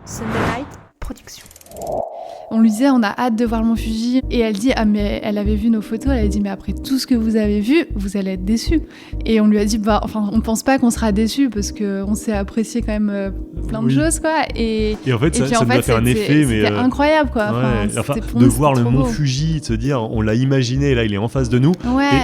Sunday Night Production. On lui disait on a hâte de voir le Mont Fuji et elle dit mais elle avait vu nos photos, elle a dit mais après tout ce que vous avez vu, vous allez être déçus. Et on lui a dit on pense pas qu'on sera déçus parce que on s'est apprécié quand même plein de choses quoi. Et en fait ça nous a fait un effet c'était incroyable quoi. De voir le Mont Fuji, de se dire on l'a imaginé, là il est en face de nous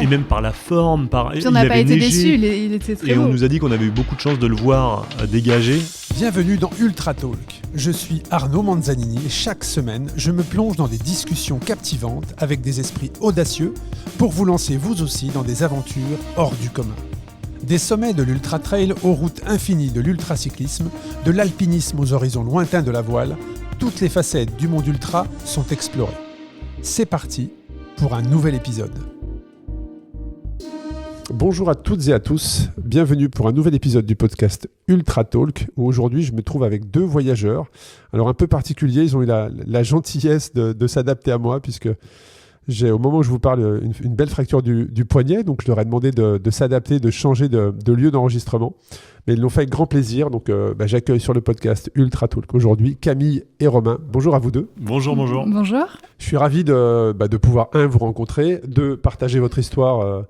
et même par la forme, puis on n'a pas été déçus, il était très beau. Et on nous a dit qu'on avait eu beaucoup de chance de le voir dégager. Bienvenue dans Ultra Talk. Je suis Arnaud Manzanini et chaque semaine, je me plonge dans des discussions captivantes avec des esprits audacieux pour vous lancer vous aussi dans des aventures hors du commun. Des sommets de l'ultra trail aux routes infinies de l'ultracyclisme, de l'alpinisme aux horizons lointains de la voile, toutes les facettes du monde ultra sont explorées. C'est parti pour un nouvel épisode. Bonjour à toutes et à tous, bienvenue pour un nouvel épisode du podcast Ultra Talk où aujourd'hui je me trouve avec deux voyageurs. Alors un peu particuliers, ils ont eu la gentillesse de s'adapter à moi puisque j'ai au moment où je vous parle une belle fracture du poignet, donc je leur ai demandé de s'adapter, de changer de lieu d'enregistrement. Mais ils l'ont fait avec grand plaisir, donc j'accueille sur le podcast Ultra Talk aujourd'hui Camille et Romain. Bonjour à vous deux. Bonjour. Bonjour. Je suis ravi de pouvoir, vous rencontrer, deux, partager votre histoire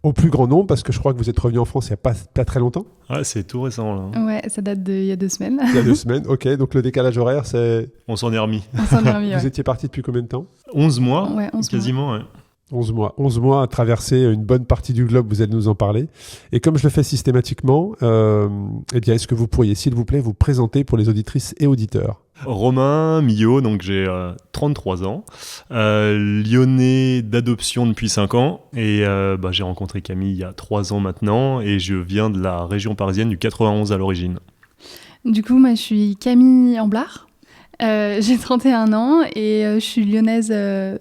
au plus grand nombre, parce que je crois que vous êtes revenu en France il n'y a pas très longtemps. Ouais, c'est tout récent là. Ouais, ça date d'il y a 2 semaines. Il y a 2 semaines, ok. Donc le décalage horaire, c'est... On s'en est remis. Vous étiez parti depuis combien de temps ? 11 mois, 11 quasiment. mois. Ouais. 11 mois à traverser une bonne partie du globe, vous allez nous en parler. Et comme je le fais systématiquement, est-ce que vous pourriez, s'il vous plaît, vous présenter pour les auditrices et auditeurs ? Romain Millot, donc j'ai 33 ans, lyonnais d'adoption depuis 5 ans et j'ai rencontré Camille il y a 3 ans maintenant et je viens de la région parisienne du 91 à l'origine. Du coup, moi je suis Camille Amblard. J'ai 31 ans et je suis lyonnaise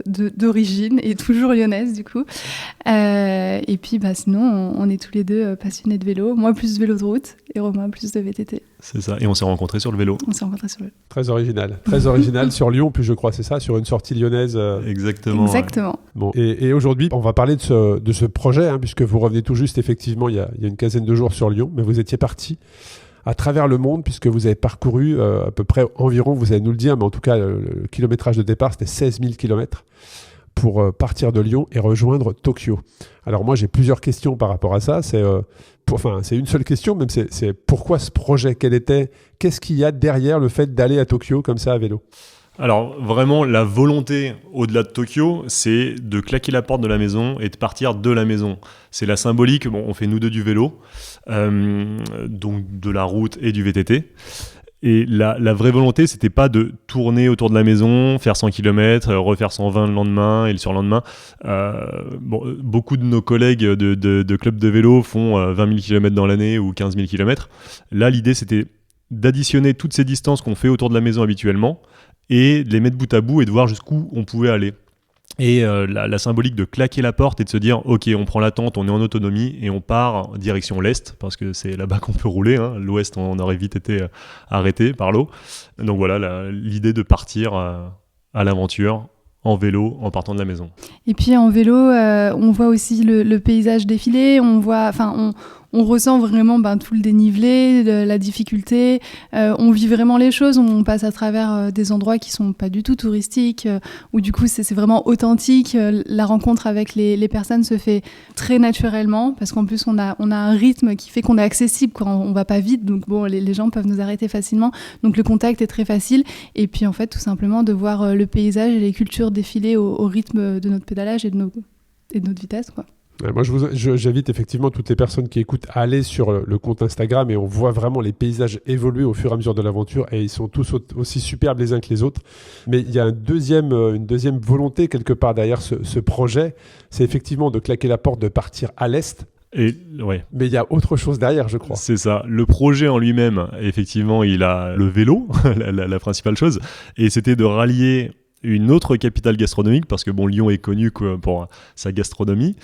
d'origine et toujours lyonnaise du coup. Et puis sinon, on est tous les deux passionnés de vélo. Moi plus vélo de route et Romain plus de VTT. C'est ça, et on s'est rencontrés sur le vélo. Très original sur Lyon, plus je crois, c'est ça, sur une sortie lyonnaise. Exactement. Ouais. Bon, et aujourd'hui, on va parler de ce projet, puisque vous revenez tout juste effectivement il y a une quinzaine de jours sur Lyon, mais vous étiez parti à travers le monde, puisque vous avez parcouru à peu près environ, vous allez nous le dire, mais en tout cas, le kilométrage de départ, c'était 16 000 km pour partir de Lyon et rejoindre Tokyo. Alors moi, j'ai plusieurs questions par rapport à ça. C'est une seule question, même c'est pourquoi ce projet ? Qu'est-ce qu'il y a derrière le fait d'aller à Tokyo comme ça à vélo ? Alors vraiment, la volonté au-delà de Tokyo, c'est de claquer la porte de la maison et de partir de la maison. C'est la symbolique, on fait nous deux du vélo, donc de la route et du VTT. Et la vraie volonté, c'était pas de tourner autour de la maison, faire 100 km, refaire 120 le lendemain et le surlendemain. Beaucoup de nos collègues de clubs de vélo font 20 000 km dans l'année ou 15 000 km. Là, l'idée, c'était d'additionner toutes ces distances qu'on fait autour de la maison habituellement et de les mettre bout à bout et de voir jusqu'où on pouvait aller. Et la symbolique de claquer la porte et de se dire ok, on prend la tente, on est en autonomie et on part en direction l'Est parce que c'est là-bas qu'on peut rouler, l'Ouest on aurait vite été arrêté par l'eau. Donc voilà l'idée de partir à l'aventure en vélo en partant de la maison. Et puis en vélo, on voit aussi le paysage défiler, on ressent vraiment tout le dénivelé, la difficulté, on vit vraiment les choses, on passe à travers des endroits qui sont pas du tout touristiques, où du coup c'est vraiment authentique, la rencontre avec les personnes se fait très naturellement, parce qu'en plus on a un rythme qui fait qu'on est accessible, on va pas vite, donc les gens peuvent nous arrêter facilement, donc le contact est très facile, et puis en fait tout simplement de voir le paysage et les cultures défiler au rythme de notre pédalage et de notre vitesse, quoi. Moi, j'invite effectivement toutes les personnes qui écoutent à aller sur le compte Instagram et on voit vraiment les paysages évoluer au fur et à mesure de l'aventure et ils sont tous aussi superbes les uns que les autres. Mais il y a une deuxième volonté quelque part derrière ce projet, c'est effectivement de claquer la porte, de partir à l'Est. Ouais. Mais il y a autre chose derrière, je crois. C'est ça. Le projet en lui-même, effectivement, il a le vélo, la principale chose, et c'était de rallier une autre capitale gastronomique, parce que Lyon est connu pour sa gastronomie.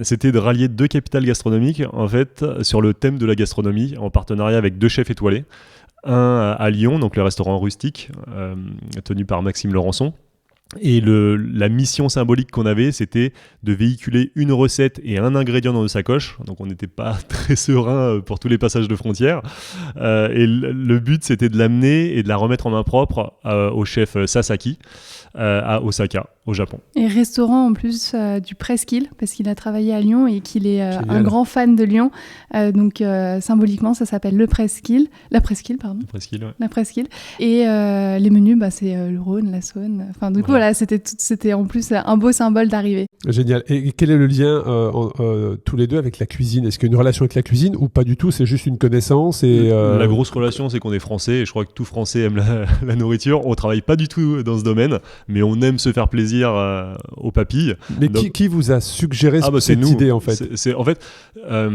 C'était de rallier 2 capitales gastronomiques, en fait, sur le thème de la gastronomie, en partenariat avec 2 chefs étoilés. Un à Lyon, donc le restaurant Rustique, tenu par Maxime Laurençon, Et la mission symbolique qu'on avait, c'était de véhiculer une recette et un ingrédient dans nos sacoches. Donc on n'était pas très serein pour tous les passages de frontières. Et le but, c'était de l'amener et de la remettre en main propre au chef Sasaki à Osaka, au Japon. Et restaurant en plus du Presqu'île, parce qu'il a travaillé à Lyon et qu'il est un grand fan de Lyon. Donc symboliquement, ça s'appelle le Presqu'île. La Presqu'île, pardon. Presqu'île, ouais. La Presqu'île. Et les menus, c'est le Rhône, la Saône. Enfin, du coup, voilà, c'était en plus un beau symbole d'arrivée. Génial. Et quel est le lien tous les deux avec la cuisine ? Est-ce qu'il y a une relation avec la cuisine ou pas du tout ? C'est juste une connaissance et La grosse relation, c'est qu'on est français et je crois que tout Français aime la nourriture. On travaille pas du tout dans ce domaine, mais on aime se faire plaisir aux papilles. Mais qui vous a suggéré cette idée en fait ? En fait,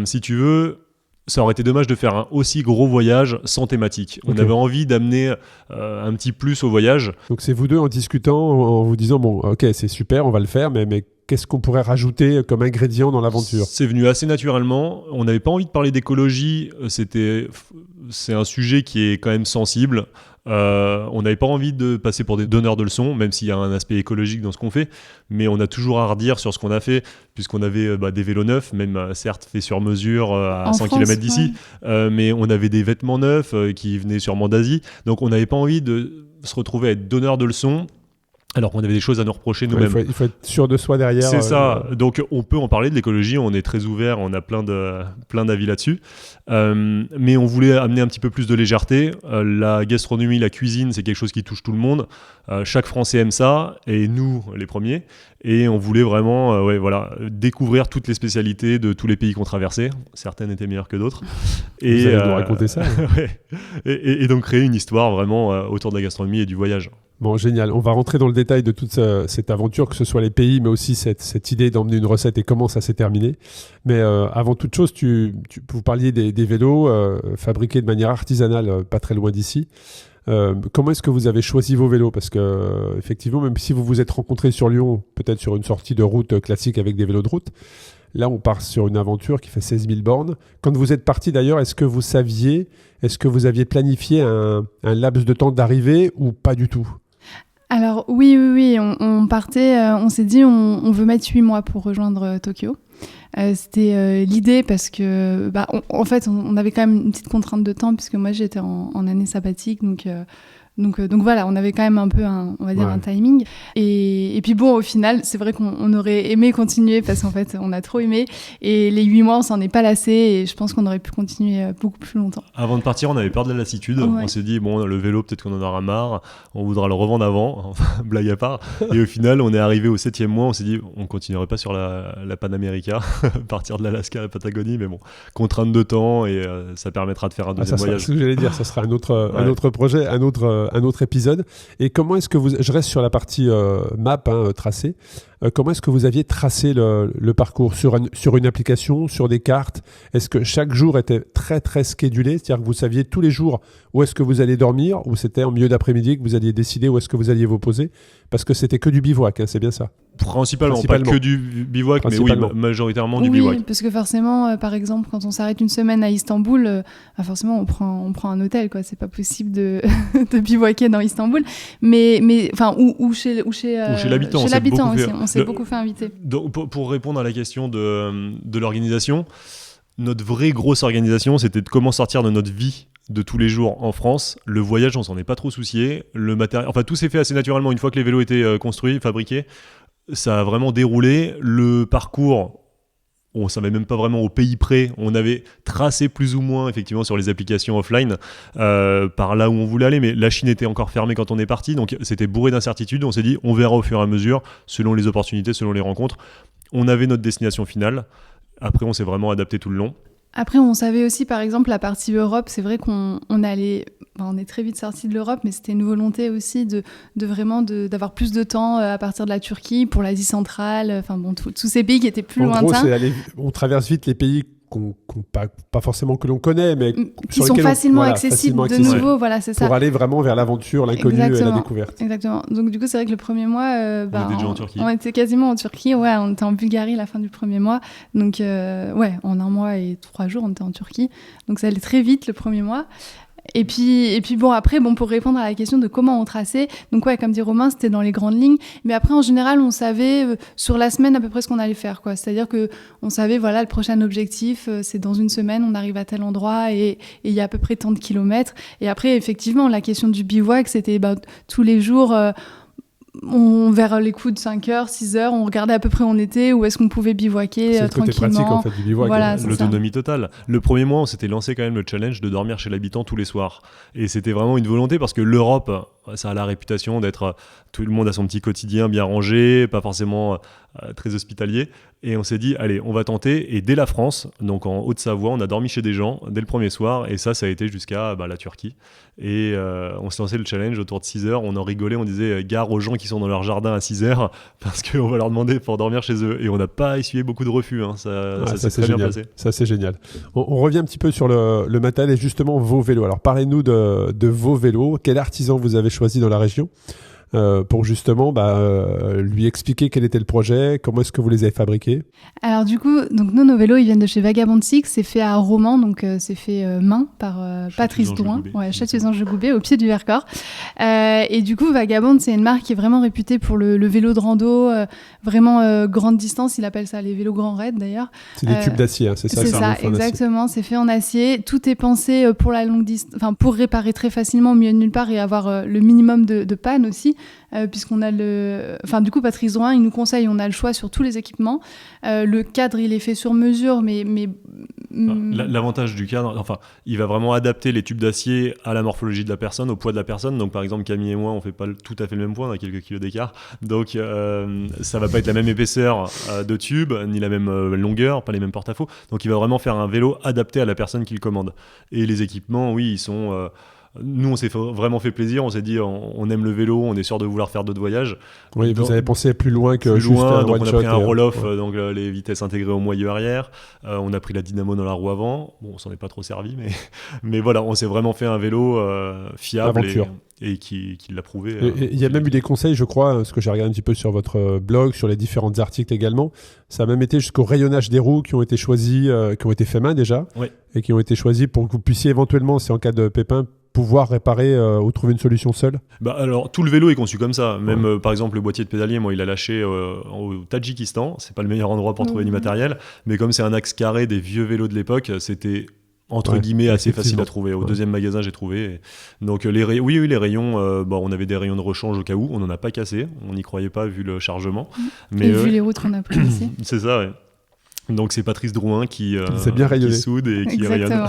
si tu veux, ça aurait été dommage de faire un aussi gros voyage sans thématique. On avait envie d'amener un petit plus au voyage. Donc c'est vous deux en discutant, en vous disant bon, ok, c'est super, on va le faire, mais qu'est-ce qu'on pourrait rajouter comme ingrédient dans l'aventure ? C'est venu assez naturellement. On n'avait pas envie de parler d'écologie. C'est un sujet qui est quand même sensible. On n'avait pas envie de passer pour des donneurs de leçons, même s'il y a un aspect écologique dans ce qu'on fait, mais on a toujours à redire sur ce qu'on a fait, puisqu'on avait des vélos neufs, même certes faits sur mesure à 100 km d'ici, mais on avait des vêtements neufs qui venaient sûrement d'Asie, donc on n'avait pas envie de se retrouver à être donneur de leçons, alors qu'on avait des choses à nous reprocher nous-mêmes. Il faut être sûr de soi derrière. C'est ça. Donc on peut en parler de l'écologie, on est très ouvert, on a plein d'avis là-dessus. Mais on voulait amener un petit peu plus de légèreté. La gastronomie, la cuisine, c'est quelque chose qui touche tout le monde. Chaque Français aime ça, et nous, les premiers. Et on voulait vraiment découvrir toutes les spécialités de tous les pays qu'on traversait. Certaines étaient meilleures que d'autres. Vous allez nous raconter ça. Ouais. Et donc créer une histoire vraiment autour de la gastronomie et du voyage. Bon, génial. On va rentrer dans le détail de toute cette aventure, que ce soit les pays, mais aussi cette idée d'emmener une recette et comment ça s'est terminé. Mais avant toute chose, vous parliez des vélos fabriqués de manière artisanale, pas très loin d'ici. Comment est-ce que vous avez choisi vos vélos ? Parce que effectivement, même si vous vous êtes rencontrés sur Lyon, peut-être sur une sortie de route classique avec des vélos de route, là, on part sur une aventure qui fait 16 000 bornes. Quand vous êtes parti d'ailleurs, est-ce que vous aviez planifié un laps de temps d'arrivée ou pas du tout ? Alors oui, on partait, on s'est dit on veut mettre 8 mois pour rejoindre Tokyo. C'était l'idée parce que en fait on avait quand même une petite contrainte de temps puisque moi j'étais en année sabbatique, donc voilà, on avait quand même un peu un timing. Et puis bon, au final, c'est vrai qu'on aurait aimé continuer parce qu'en fait, on a trop aimé. Et les 8 mois, on s'en est pas lassé et je pense qu'on aurait pu continuer beaucoup plus longtemps. Avant de partir, on avait peur de la lassitude. Ouais. On s'est dit, bon, le vélo, peut-être qu'on en aura marre. On voudra le revendre avant, blague à part. Et au final, on est arrivé au 7e mois. On s'est dit, on continuerait pas sur la Panamérica, partir de l'Alaska à la Patagonie. Mais bon, contrainte de temps et ça permettra de faire un deuxième voyage. C'est ce que j'allais dire, ça sera un autre projet, un autre épisode. Et comment est-ce que je reste sur la partie map, tracé. Comment est-ce que vous aviez tracé le parcours sur une application, sur des cartes ? Est-ce que chaque jour était très très schedulé ? C'est-à-dire que vous saviez tous les jours où est-ce que vous allez dormir, ou c'était en milieu d'après-midi que vous alliez décider où est-ce que vous alliez vous poser ? Parce que c'était que du bivouac, c'est bien ça ? Principalement, pas que du bivouac, mais oui, majoritairement du bivouac. Oui, parce que forcément, par exemple, quand on s'arrête une semaine à Istanbul, forcément, on prend un hôtel, quoi. C'est pas possible de bivouaquer dans Istanbul, mais enfin, ou chez l'habitant. Chez l'habitant aussi, on s'est beaucoup fait inviter. Donc, pour répondre à la question de l'organisation, notre vraie grosse organisation, c'était de comment sortir de notre vie de tous les jours en France. Le voyage, on s'en est pas trop soucié. Le matériel, enfin, tout s'est fait assez naturellement une fois que les vélos étaient construits, fabriqués. Ça a vraiment déroulé. Le parcours, on ne savait même pas vraiment au pays près. On avait tracé plus ou moins, effectivement, sur les applications offline, par là où on voulait aller. Mais la Chine était encore fermée quand on est parti. Donc, c'était bourré d'incertitudes. On s'est dit, on verra au fur et à mesure, selon les opportunités, selon les rencontres. On avait notre destination finale. Après, on s'est vraiment adapté tout le long. Après, on savait aussi, par exemple, la partie Europe, c'est vrai qu'on est très vite sorti de l'Europe, mais c'était une volonté aussi d'avoir plus de temps à partir de la Turquie pour l'Asie centrale, enfin bon, tous ces pays qui étaient plus lointains. On traverse vite les pays pas forcément que l'on connaît, mais qui sont facilement accessibles de nouveau, voilà, c'est ça. Pour aller vraiment vers l'aventure, l'inconnu et la découverte. Exactement. Donc du coup, c'est vrai que le premier mois, on était déjà en Turquie. On était quasiment en Turquie, on était en Bulgarie la fin du premier mois. Donc en 1 mois et 3 jours, on était en Turquie. Donc ça allait très vite le premier mois. Et puis bon, après, pour répondre à la question de comment on traçait, donc ouais, comme dit Romain, c'était dans les grandes lignes. Mais après, en général, on savait sur la semaine à peu près ce qu'on allait faire, quoi. C'est-à-dire que on savait, voilà, le prochain objectif, c'est dans une semaine, on arrive à tel endroit et il y a à peu près tant de kilomètres. Et après, effectivement, la question du bivouac, c'était tous les jours... vers les coups de 5h, 6h, on regardait à peu près où on était, où est-ce qu'on pouvait bivouaquer c'est le côté tranquillement. pratique en fait du bivouac. Voilà, c'est L'autonomie totale. Le premier mois, on s'était lancé quand même le challenge de dormir chez l'habitant tous les soirs. Et c'était vraiment une volonté parce que l'Europe, ça a la réputation d'être tout le monde a son petit quotidien bien rangé, pas forcément très hospitalier. Et on s'est dit, allez, on va tenter. Et dès la France, donc en Haute-Savoie, on a dormi chez des gens dès le premier soir. Et ça a été jusqu'à la Turquie. Et on s'est lancé le challenge autour de 6h. On en rigolait, on disait gare aux gens qui sont dans leur jardin à 6h parce qu'on va leur demander pour dormir chez eux. Et on n'a pas essuyé beaucoup de refus. Hein. Ça s'est très bien passé. Ça, c'est génial. On revient un petit peu sur le matériel et justement vos vélos. Alors, parlez-nous de vos vélos. Quel artisan vous avez choisi dans la région pour justement lui expliquer quel était le projet, comment est-ce que vous les avez fabriqués? Alors du coup, donc nous, nos vélos, ils viennent de chez Vagabond Six, c'est fait à Romans, donc c'est fait main par Patrice Drouin, Châtillon-Goubet, au pied du Vercors. Et du coup, Vagabond, c'est une marque qui est vraiment réputée pour le vélo de rando, vraiment grande distance, il appelle ça les vélos grand raid d'ailleurs. C'est des tubes d'acier, hein, c'est ça? C'est ça, exactement, c'est fait en acier. Tout est pensé pour la longue distance, enfin pour réparer très facilement au milieu de nulle part et avoir le minimum de panne aussi. Puisqu'on a du coup Patrice Drouin il nous conseille, on a le choix sur tous les équipements, le cadre il est fait sur mesure mais l'avantage du cadre, enfin il va vraiment adapter les tubes d'acier à la morphologie de la personne, au poids de la personne. Donc par exemple Camille et moi on fait pas tout à fait le même poids, on a quelques kilos d'écart, donc ça va pas être la même épaisseur de tube ni la même longueur, pas les mêmes porte-à-faux, donc il va vraiment faire un vélo adapté à la personne qui le commande. Et les équipements, oui, ils sont nous, on s'est vraiment fait plaisir. On s'est dit, on aime le vélo, on est sûr de vouloir faire d'autres voyages. Oui, vous avez pensé plus loin que juste un one-shot. Donc on a pris un roll-off, donc les vitesses intégrées au moyeu arrière. On a pris la dynamo dans la roue avant. Bon, on s'en est pas trop servi, mais voilà, on s'est vraiment fait un vélo fiable et qui l'a prouvé. Il y a même eu des conseils, je crois, parce que j'ai regardé un petit peu sur votre blog, sur les différents articles également. Ça a même été jusqu'au rayonnage des roues qui ont été choisis, qui ont été faits main déjà, et qui ont été choisis pour que vous puissiez éventuellement, si en cas de pépin, pouvoir réparer ou trouver une solution seule. Alors tout le vélo est conçu comme ça. Même par exemple le boîtier de pédalier, moi il a lâché au Tadjikistan. C'est pas le meilleur endroit pour trouver du matériel, mais comme c'est un axe carré des vieux vélos de l'époque, c'était entre guillemets assez facile à trouver. Au deuxième magasin j'ai trouvé. Donc les rayons, on avait des rayons de rechange au cas où. On n'en a pas cassé. On n'y croyait pas vu le chargement. Mais vu les routes qu'on a prises ici. C'est ça. Ouais. Donc c'est Patrice Drouin qui soude et qui rayonne,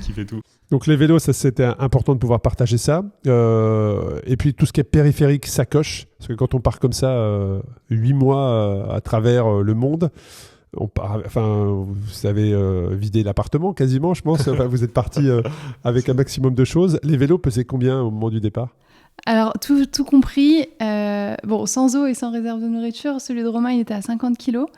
qui fait tout. Donc les vélos, ça c'était important de pouvoir partager ça. Et puis tout ce qui est périphérique, sacoche, parce que quand on part comme ça 8 mois à travers le monde, vous avez vidé l'appartement quasiment, je pense. Vous êtes parti avec un maximum de choses. Les vélos pesaient combien au moment du départ ? Alors, tout compris, sans eau et sans réserve de nourriture, celui de Romain, il était à 50 kilos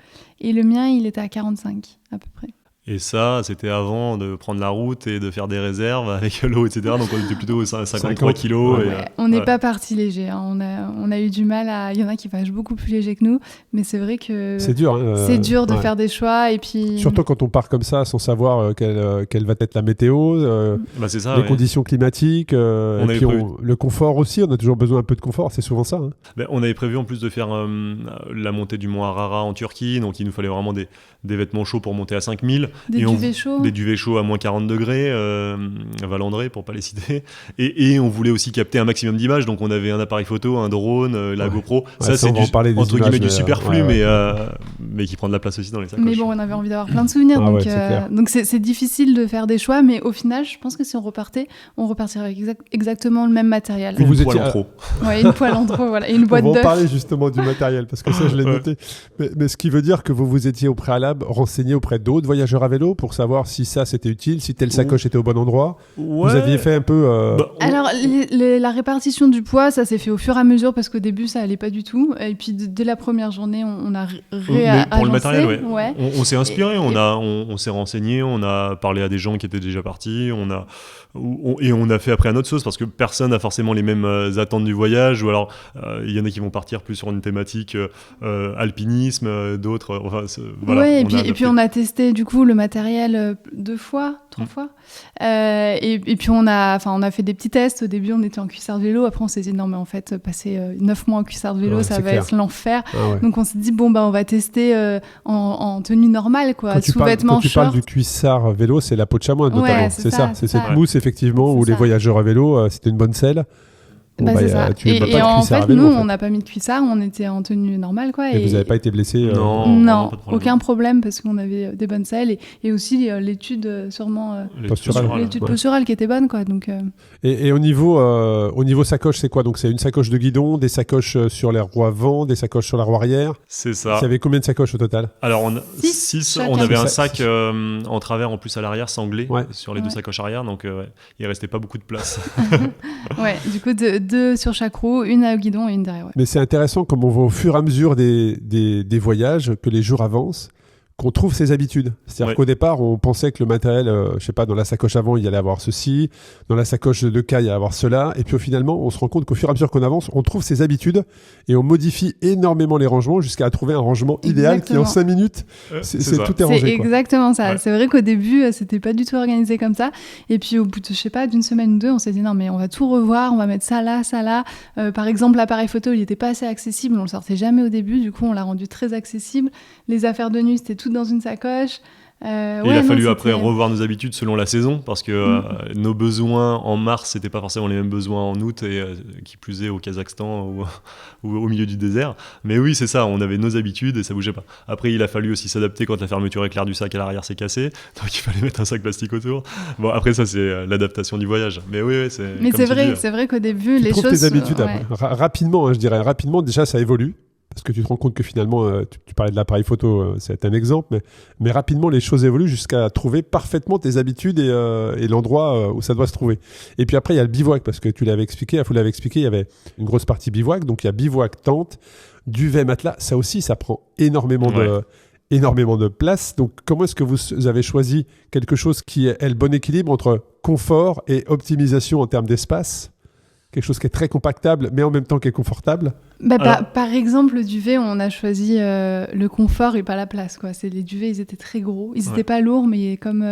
et le mien, il était à 45 à peu près. Et ça, c'était avant de prendre la route et de faire des réserves avec l'eau, etc. Donc on était plutôt 53 kilos. Ouais. On n'est pas parti léger. Hein. On a eu du mal à... Il y en a qui vont beaucoup plus léger que nous, mais c'est vrai que... C'est dur. C'est dur de faire des choix et puis... Surtout quand on part comme ça, sans savoir quelle va être la météo, c'est ça, les conditions climatiques, le confort aussi. On a toujours besoin un peu de confort, c'est souvent ça. Hein. On avait prévu en plus de faire la montée du mont Arara en Turquie, donc il nous fallait vraiment des vêtements chauds pour monter à 5000. Des duvets chauds à moins 40 degrés, à Valandré pour pas les citer. Et on voulait aussi capter un maximum d'images, donc on avait un appareil photo, un drone, la GoPro. Ça c'est entre guillemets du superflu, mais qui prend de la place aussi dans les sacoches. Mais bon, on avait envie d'avoir plein de souvenirs, donc c'est difficile de faire des choix, mais au final, je pense que si on repartait, on repartirait avec exactement le même matériel. Une poêle en trop. Une poêle en trop, voilà, et une boîte d'œufs. On va en parler justement du matériel, parce que ça je l'ai noté. Mais ce qui veut dire que vous étiez au préalable renseigné auprès d'autres voyageurs à vélo pour savoir si ça c'était utile, si telle sacoche était au bon endroit. Vous aviez fait un peu... Alors la répartition du poids, ça s'est fait au fur et à mesure parce qu'au début ça allait pas du tout. Et puis dès la première journée, on a pour le matériel, on s'est inspiré, on s'est renseigné, on a parlé à des gens qui étaient déjà partis, on a fait après à notre sauce parce que personne n'a forcément les mêmes attentes du voyage, ou alors il y en a qui vont partir plus sur une thématique alpinisme, d'autres... et puis on a testé du coup le matériel 2 fois, 3 fois. Et puis on a fait des petits tests. Au début, on était en cuissard de vélo. Après, on s'est dit non, mais en fait, passer 9 mois en cuissard de vélo, ça va être l'enfer. Ah ouais. Donc on s'est dit bon, on va tester en tenue normale, quoi, sous-vêtements, quand tu shorts. parles du cuissard vélo, c'est la peau de chamois notamment. Ouais, c'est ça. C'est cette mousse effectivement C'est où les ça. voyageurs à vélo, c'était une bonne selle. C'est ça. Tu mets pas de Et en cuissard à fait, vélo, nous, en fait. on n'a pas mis de cuissard, on était en tenue normale, quoi. Et vous n'avez pas été blessé Non. Non, pas de problème. aucun problème parce qu'on avait des bonnes selles et aussi l'étude sûrement Posturale. l'étude Ouais. posturale qui était bonne, quoi. Donc Et au niveau sacoche, c'est quoi? Donc c'est une sacoche de guidon, des sacoches sur les roues avant, des sacoches sur la roue arrière. C'est ça. Il y avait combien de sacoches au total? Alors, on a Six, 6. chacun. On avait un Six. sac en travers en plus à l'arrière, sanglé, Ouais. sur les 2 Ouais. sacoches arrière. Donc, il restait pas beaucoup de place. ouais, du coup 2 sur chaque roue, une au guidon et une derrière. Ouais. Mais c'est intéressant comme on voit au fur et à mesure des voyages, que les jours avancent, qu'on trouve ses habitudes. C'est-à-dire Ouais. qu'au départ, on pensait que le matériel, je sais pas, dans la sacoche avant, il y allait avoir ceci, dans la sacoche de cas, il y allait avoir cela, et puis finalement, on se rend compte qu'au fur et à mesure qu'on avance, on trouve ses habitudes et on modifie énormément les rangements jusqu'à trouver un rangement idéal qui, en Exactement. 5 minutes, c'est ça. tout est rangé. C'est quoi. exactement ça. Ouais. C'est vrai qu'au début, c'était pas du tout organisé comme ça. Et puis au bout de, je sais pas, d'une semaine ou 2, on s'est dit non, mais on va tout revoir, on va mettre ça là, ça là. Par exemple, l'appareil photo, il était pas assez accessible, on le sortait jamais au début. Du coup, on l'a rendu très accessible. Les affaires de nuit, c'était tout dans une sacoche. Et il a fallu après revoir nos habitudes selon la saison parce que nos besoins en mars, c'était pas forcément les mêmes besoins en août et qui plus est au Kazakhstan ou au milieu du désert. Mais oui, c'est ça, on avait nos habitudes et ça bougeait pas. Après, il a fallu aussi s'adapter quand la fermeture éclair du sac à l'arrière s'est cassée, donc il fallait mettre un sac plastique autour. Bon, après ça, c'est l'adaptation du voyage. Mais oui, c'est. Mais comme c'est vrai qu'au début, Tu les trouves choses. tes habitudes ouais. rapidement, hein, je dirais. Rapidement, déjà, ça évolue. Parce que tu te rends compte que finalement, tu parlais de l'appareil photo, c'est un exemple, mais rapidement, les choses évoluent jusqu'à trouver parfaitement tes habitudes et l'endroit où ça doit se trouver. Et puis après, il y a le bivouac, parce que vous l'avez expliqué, il y avait une grosse partie bivouac, donc il y a bivouac, tente, duvet, matelas. Ça aussi, ça prend énormément de place. Donc, comment est-ce que vous avez choisi quelque chose qui ait le bon équilibre entre confort et optimisation en termes d'espace? Quelque chose qui est très compactable, mais en même temps qui est confortable. Par exemple, le duvet, on a choisi le confort et pas la place, quoi. Les duvets, ils étaient très gros. Ils étaient pas lourds, mais comme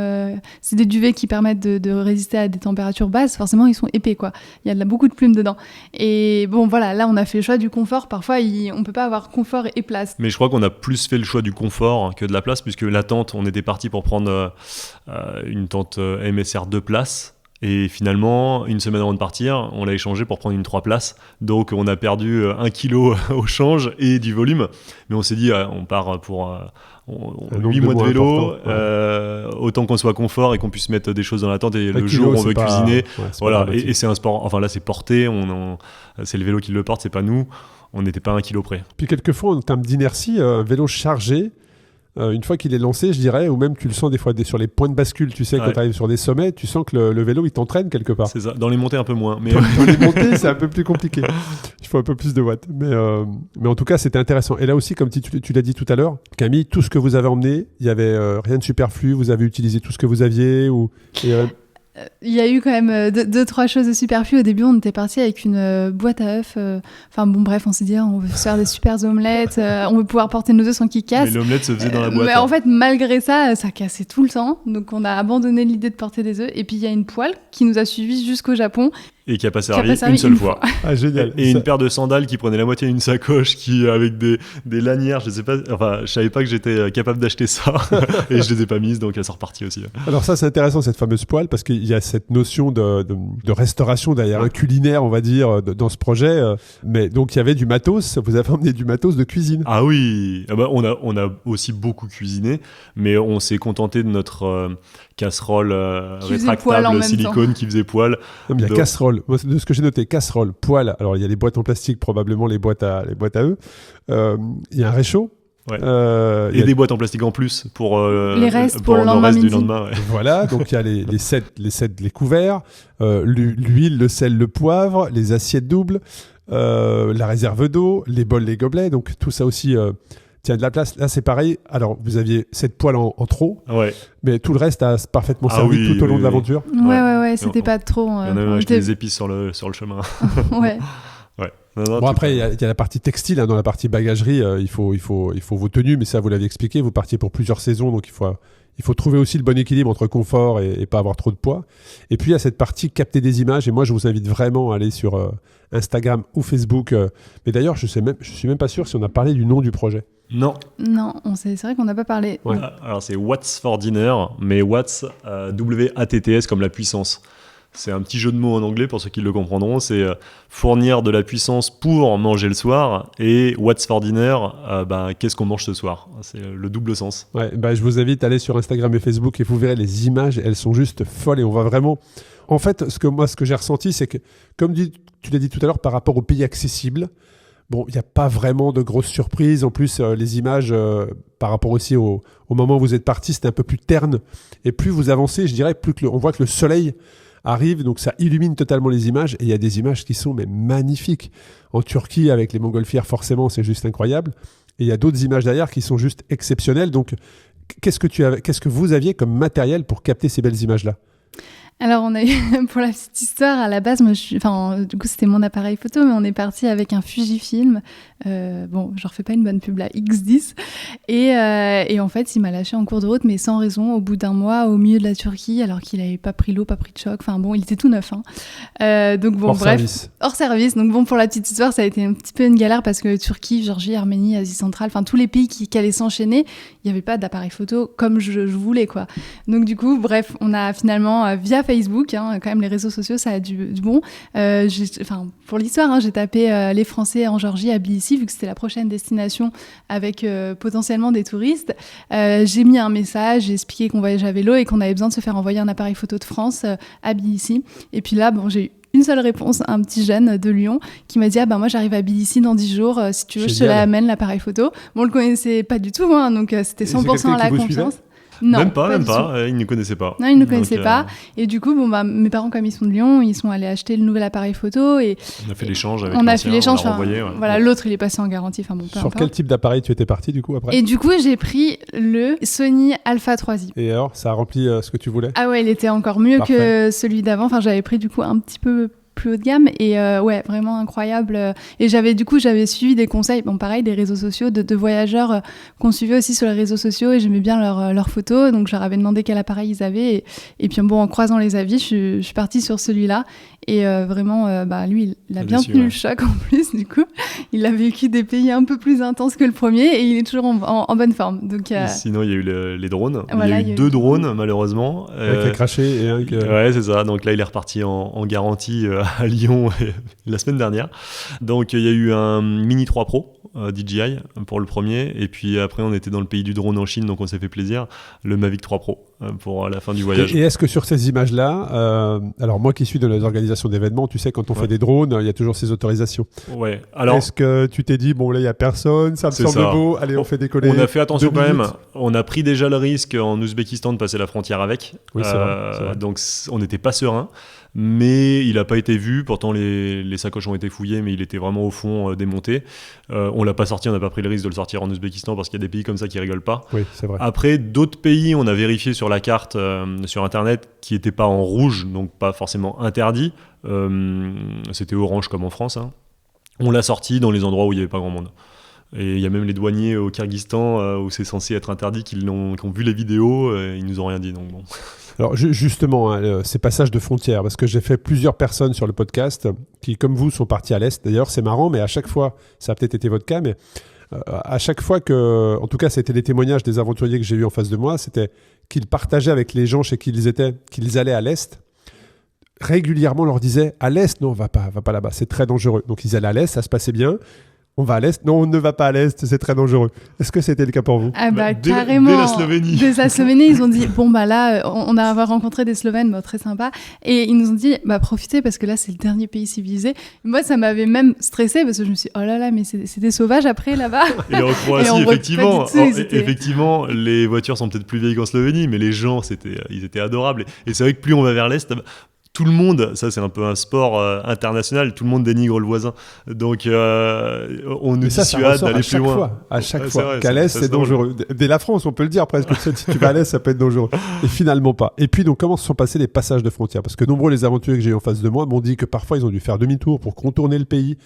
c'est des duvets qui permettent de résister à des températures basses, forcément, ils sont épais, quoi. Il y a beaucoup de plumes dedans. Et bon, voilà, là, on a fait le choix du confort. Parfois, on peut pas avoir confort et place. Mais je crois qu'on a plus fait le choix du confort que de la place, puisque la tente, on était parti pour prendre une tente MSR 2 places. Et finalement, une semaine avant de partir, on l'a échangé pour prendre une 3 places. Donc on a perdu 1 kilo au change et du volume. Mais on s'est dit, on part pour 8 mois de vélo, autant qu'on soit confort et qu'on puisse mettre des choses dans la tente. Et le jour où on veut cuisiner, voilà. Et c'est un sport, enfin là c'est porté, c'est le vélo qui le porte, c'est pas nous. On n'était pas à 1 kilo près. Puis quelquefois, en termes d'inertie, un vélo chargé, une fois qu'il est lancé, je dirais, ou même tu le sens des fois sur les points de bascule, tu sais, quand tu arrives sur des sommets, tu sens que le vélo, il t'entraîne quelque part. C'est ça, dans les montées un peu moins. Mais dans les montées, c'est un peu plus compliqué. Il faut un peu plus de watts. Mais en tout cas, c'était intéressant. Et là aussi, comme tu l'as dit tout à l'heure, Camille, tout ce que vous avez emmené, il n'y avait rien de superflu, vous avez utilisé tout ce que vous aviez il y a eu quand même 2-3 choses superflues. Au début, on était parti avec une boîte à œufs. Enfin bon, bref, on s'est dit, on veut se faire des super omelettes, on veut pouvoir porter nos œufs sans qu'ils cassent. Mais l'omelette se faisait dans la boîte. Mais en fait, malgré ça, ça cassait tout le temps. Donc on a abandonné l'idée de porter des œufs. Et puis il y a une poêle qui nous a suivis jusqu'au Japon. Et qui n'a pas servi une seule fois. Ah, génial. Et une paire de sandales qui prenait la moitié d'une sacoche, avec des lanières, je sais pas, enfin, je savais pas que j'étais capable d'acheter ça, et je les ai pas mises, donc elles sont reparties aussi. Alors ça, c'est intéressant, cette fameuse poêle, parce qu'il y a cette notion de restauration derrière un culinaire, on va dire, dans ce projet. Mais donc, il y avait du matos, vous avez emmené du matos de cuisine. Ah oui, on a aussi beaucoup cuisiné, mais on s'est contenté de notre casserole rétractable silicone qui faisait poêle. Non, mais il y a casserole. Moi, de ce que j'ai noté, casserole, poêle. Alors, il y a les boîtes en plastique, probablement les boîtes à œufs. Il y a un réchaud. Ouais. Et des boîtes en plastique en plus pour les restes pour le lendemain du lendemain. Ouais. Voilà, donc il y a les couverts, l'huile, le sel, le poivre, les assiettes doubles, la réserve d'eau, les bols, les gobelets. Donc tout ça aussi tient de la place. Là, c'est pareil. Alors, vous aviez cette poêle en trop, mais tout le reste a parfaitement servi tout au long de l'aventure. Ouais, c'était pas trop. On a même acheté des épices sur le chemin. Ouais. Ouais. Non, Bon, après, il y a la partie textile. Dans la partie bagagerie, il faut vos tenues, mais ça, vous l'avez expliqué. Vous partiez pour plusieurs saisons, donc il faut trouver aussi le bon équilibre entre confort et pas avoir trop de poids. Et puis, il y a cette partie capter des images. Et moi, je vous invite vraiment à aller sur Instagram ou Facebook. Mais d'ailleurs, je suis même pas sûr si on a parlé du nom du projet. Non. Non, c'est vrai qu'on n'a pas parlé. Ouais. Alors, c'est Watts for Dinner, mais Watts, W-A-T-T-S comme la puissance. C'est un petit jeu de mots en anglais pour ceux qui le comprendront. C'est fournir de la puissance pour manger le soir. Et What's for dinner, qu'est-ce qu'on mange ce soir? C'est le double sens. Ouais, je vous invite à aller sur Instagram et Facebook et vous verrez les images. Elles sont juste folles et on va vraiment... En fait, ce que j'ai ressenti, c'est que, comme tu l'as dit tout à l'heure, par rapport aux pays accessibles, bon, il n'y a pas vraiment de grosses surprises. En plus, les images, par rapport aussi au moment où vous êtes parti, c'était un peu plus terne. Et plus vous avancez, je dirais, on voit que le soleil arrive, donc ça illumine totalement les images. Et il y a des images qui sont magnifiques. En Turquie, avec les montgolfières, forcément, c'est juste incroyable. Et il y a d'autres images derrière qui sont juste exceptionnelles. Donc, qu'est-ce que vous aviez comme matériel pour capter ces belles images-là? Alors, on a eu, pour la petite histoire, à la base, du coup, c'était mon appareil photo, mais on est parti avec un Fujifilm. Bon, je refais pas une bonne pub là, X10. Et en fait, il m'a lâché en cours de route, mais sans raison, au bout d'un mois, au milieu de la Turquie, alors qu'il avait pas pris l'eau, pas pris de choc. Enfin bon, il était tout neuf. Donc bon, hors service. Donc bon, pour la petite histoire, ça a été un petit peu une galère parce que Turquie, Géorgie, Arménie, Asie centrale, enfin tous les pays qui allaient s'enchaîner, il n'y avait pas d'appareil photo comme je voulais, quoi. Donc du coup, bref, on a finalement, via Facebook, quand même les réseaux sociaux, ça a du bon. Pour l'histoire, j'ai tapé les Français en Géorgie à Tbilissi, vu que c'était la prochaine destination avec potentiellement des touristes. J'ai mis un message, j'ai expliqué qu'on voyageait à vélo et qu'on avait besoin de se faire envoyer un appareil photo de France à Tbilissi. Et puis là, bon, j'ai eu une seule réponse, un petit jeune de Lyon qui m'a dit moi j'arrive à Tbilissi dans 10 jours, si tu veux je te l'amène l'appareil photo. Bon, on le connaissait pas du tout, donc c'était 100% à la confiance. Non, même pas. Ils ne connaissaient pas. Non, ils ne connaissaient pas. Et du coup, mes parents, comme ils sont de Lyon, ils sont allés acheter le nouvel appareil photo. Et on a fait l'échange avec l'ancien. Renvoyé, ouais. Voilà, l'autre, il est passé en garantie. Peu Sur importe. quel type d'appareil tu étais parti, du coup, après? Et du coup, j'ai pris le Sony Alpha 3i. Et alors, ça a rempli ce que tu voulais? Ah ouais, il était encore mieux que celui d'avant. Enfin, j'avais pris, du coup, un petit peu plus haut de gamme et ouais, vraiment incroyable. Et j'avais suivi des conseils, bon pareil, des réseaux sociaux de voyageurs qu'on suivait aussi sur les réseaux sociaux et j'aimais bien leurs photos, donc je leur avais demandé quel appareil ils avaient et puis bon, en croisant les avis, je suis partie sur celui-là et vraiment, lui, il a bien tenu le choc en plus, du coup, il a vécu des pays un peu plus intenses que le premier et il est toujours en bonne forme. Donc, sinon, il y a eu les drones. Voilà, il y a eu 2 drones, malheureusement. Un qui a craché et un qui... Ouais, c'est ça. Donc là, il est reparti en garantie à Lyon la semaine dernière. Donc il y a eu un Mini 3 Pro DJI pour le premier et puis après on était dans le pays du drone en Chine, donc on s'est fait plaisir, le Mavic 3 Pro pour la fin du voyage. Et est-ce que sur ces images-là, alors moi qui suis dans les organisations d'événements, tu sais, quand on fait des drones, il y a toujours ces autorisations. Ouais. Alors, est-ce que tu t'es dit, bon là il n'y a personne, ça me semble beau, allez on fait décoller? On a fait attention quand même, on a pris déjà le risque en Ouzbékistan de passer la frontière avec. Oui, c'est vrai. Donc on n'était pas serein. Mais il n'a pas été vu, pourtant les sacoches ont été fouillées, mais il était vraiment au fond démonté. On l'a pas sorti, on n'a pas pris le risque de le sortir en Ouzbékistan parce qu'il y a des pays comme ça qui rigolent pas. Oui, c'est vrai. Après, d'autres pays, on a vérifié sur la carte, sur Internet, qui n'étaient pas en rouge, donc pas forcément interdit. C'était orange comme en France. On l'a sorti dans les endroits où il n'y avait pas grand monde. Et il y a même les douaniers au Kyrgyzstan où c'est censé être interdit qui ont vu les vidéos, ils nous ont rien dit, donc bon. Alors justement, ces passages de frontières, parce que j'ai fait plusieurs personnes sur le podcast qui, comme vous, sont partis à l'Est. D'ailleurs, c'est marrant, mais à chaque fois, ça a peut-être été votre cas, mais à chaque fois que, en tout cas, c'était les témoignages des aventuriers que j'ai eu en face de moi, c'était qu'ils partageaient avec les gens chez qui ils étaient, qu'ils allaient à l'Est. Régulièrement, on leur disait, à l'Est, non, va pas là-bas, c'est très dangereux. Donc ils allaient à l'Est, ça se passait bien. On va à l'Est. Non, on ne va pas à l'Est, c'est très dangereux. Est-ce que c'était le cas pour vous? Ah carrément. Dès la Slovénie. Dès la Slovénie, ils ont dit, bon là, on a rencontré des Slovènes, très sympa, et ils nous ont dit, profitez parce que là, c'est le dernier pays civilisé. Moi, ça m'avait même stressé parce que je me suis dit, oh là là, mais c'est des sauvages après là-bas. Et en Croatie, effectivement, les voitures sont peut-être plus vieilles qu'en Slovénie, mais les gens, ils étaient adorables. Et c'est vrai que plus on va vers l'Est, tout le monde, ça c'est un peu un sport international, tout le monde dénigre le voisin. Donc on nous dissuade d'aller plus loin. À chaque Ouais, fois, c'est vrai, qu'à l'Est, ça, c'est dangereux. Dès la France, on peut le dire presque. Si tu vas à l'Est, ça peut être dangereux. Et finalement pas. Et puis, donc, comment se sont passés les passages de frontières? Parce que nombreux les aventuriers que j'ai eu en face de moi m'ont dit que parfois, ils ont dû faire demi-tour pour contourner le pays.